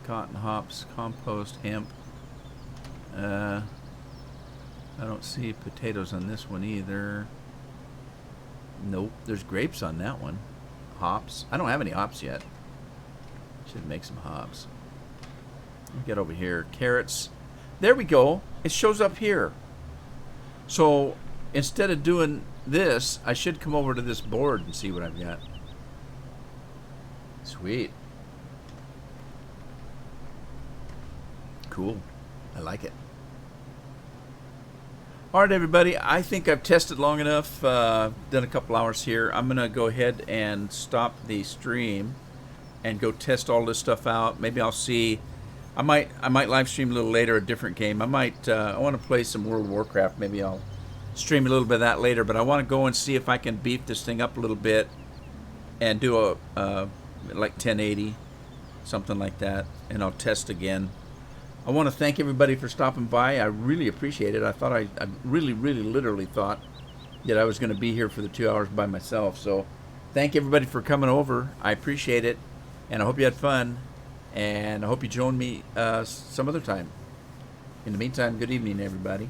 Cotton, hops, compost, hemp. I don't see potatoes on this one either. Nope, there's grapes on that one. Hops. I don't have any hops yet. Should make some hops. Get over here. Carrots. There we go. It shows up here. So instead of doing this, I should come over to this board and see what I've got. Sweet. Cool. I like it. All right, everybody. I think I've tested long enough. Done a couple hours here. I'm going to go ahead and stop the stream and go test all this stuff out. Maybe I'll see. I might live stream a little later a different game. I want to play some World of Warcraft. Maybe I'll stream a little bit of that later. But I want to go and see if I can beef this thing up a little bit and do a like 1080, something like that, and I'll test again. I want to thank everybody for stopping by. I really appreciate it. I really literally thought that I was going to be here for the 2 hours by myself. So thank everybody for coming over. I appreciate it, and I hope you had fun, and I hope you join me some other time. In the meantime, good evening, everybody.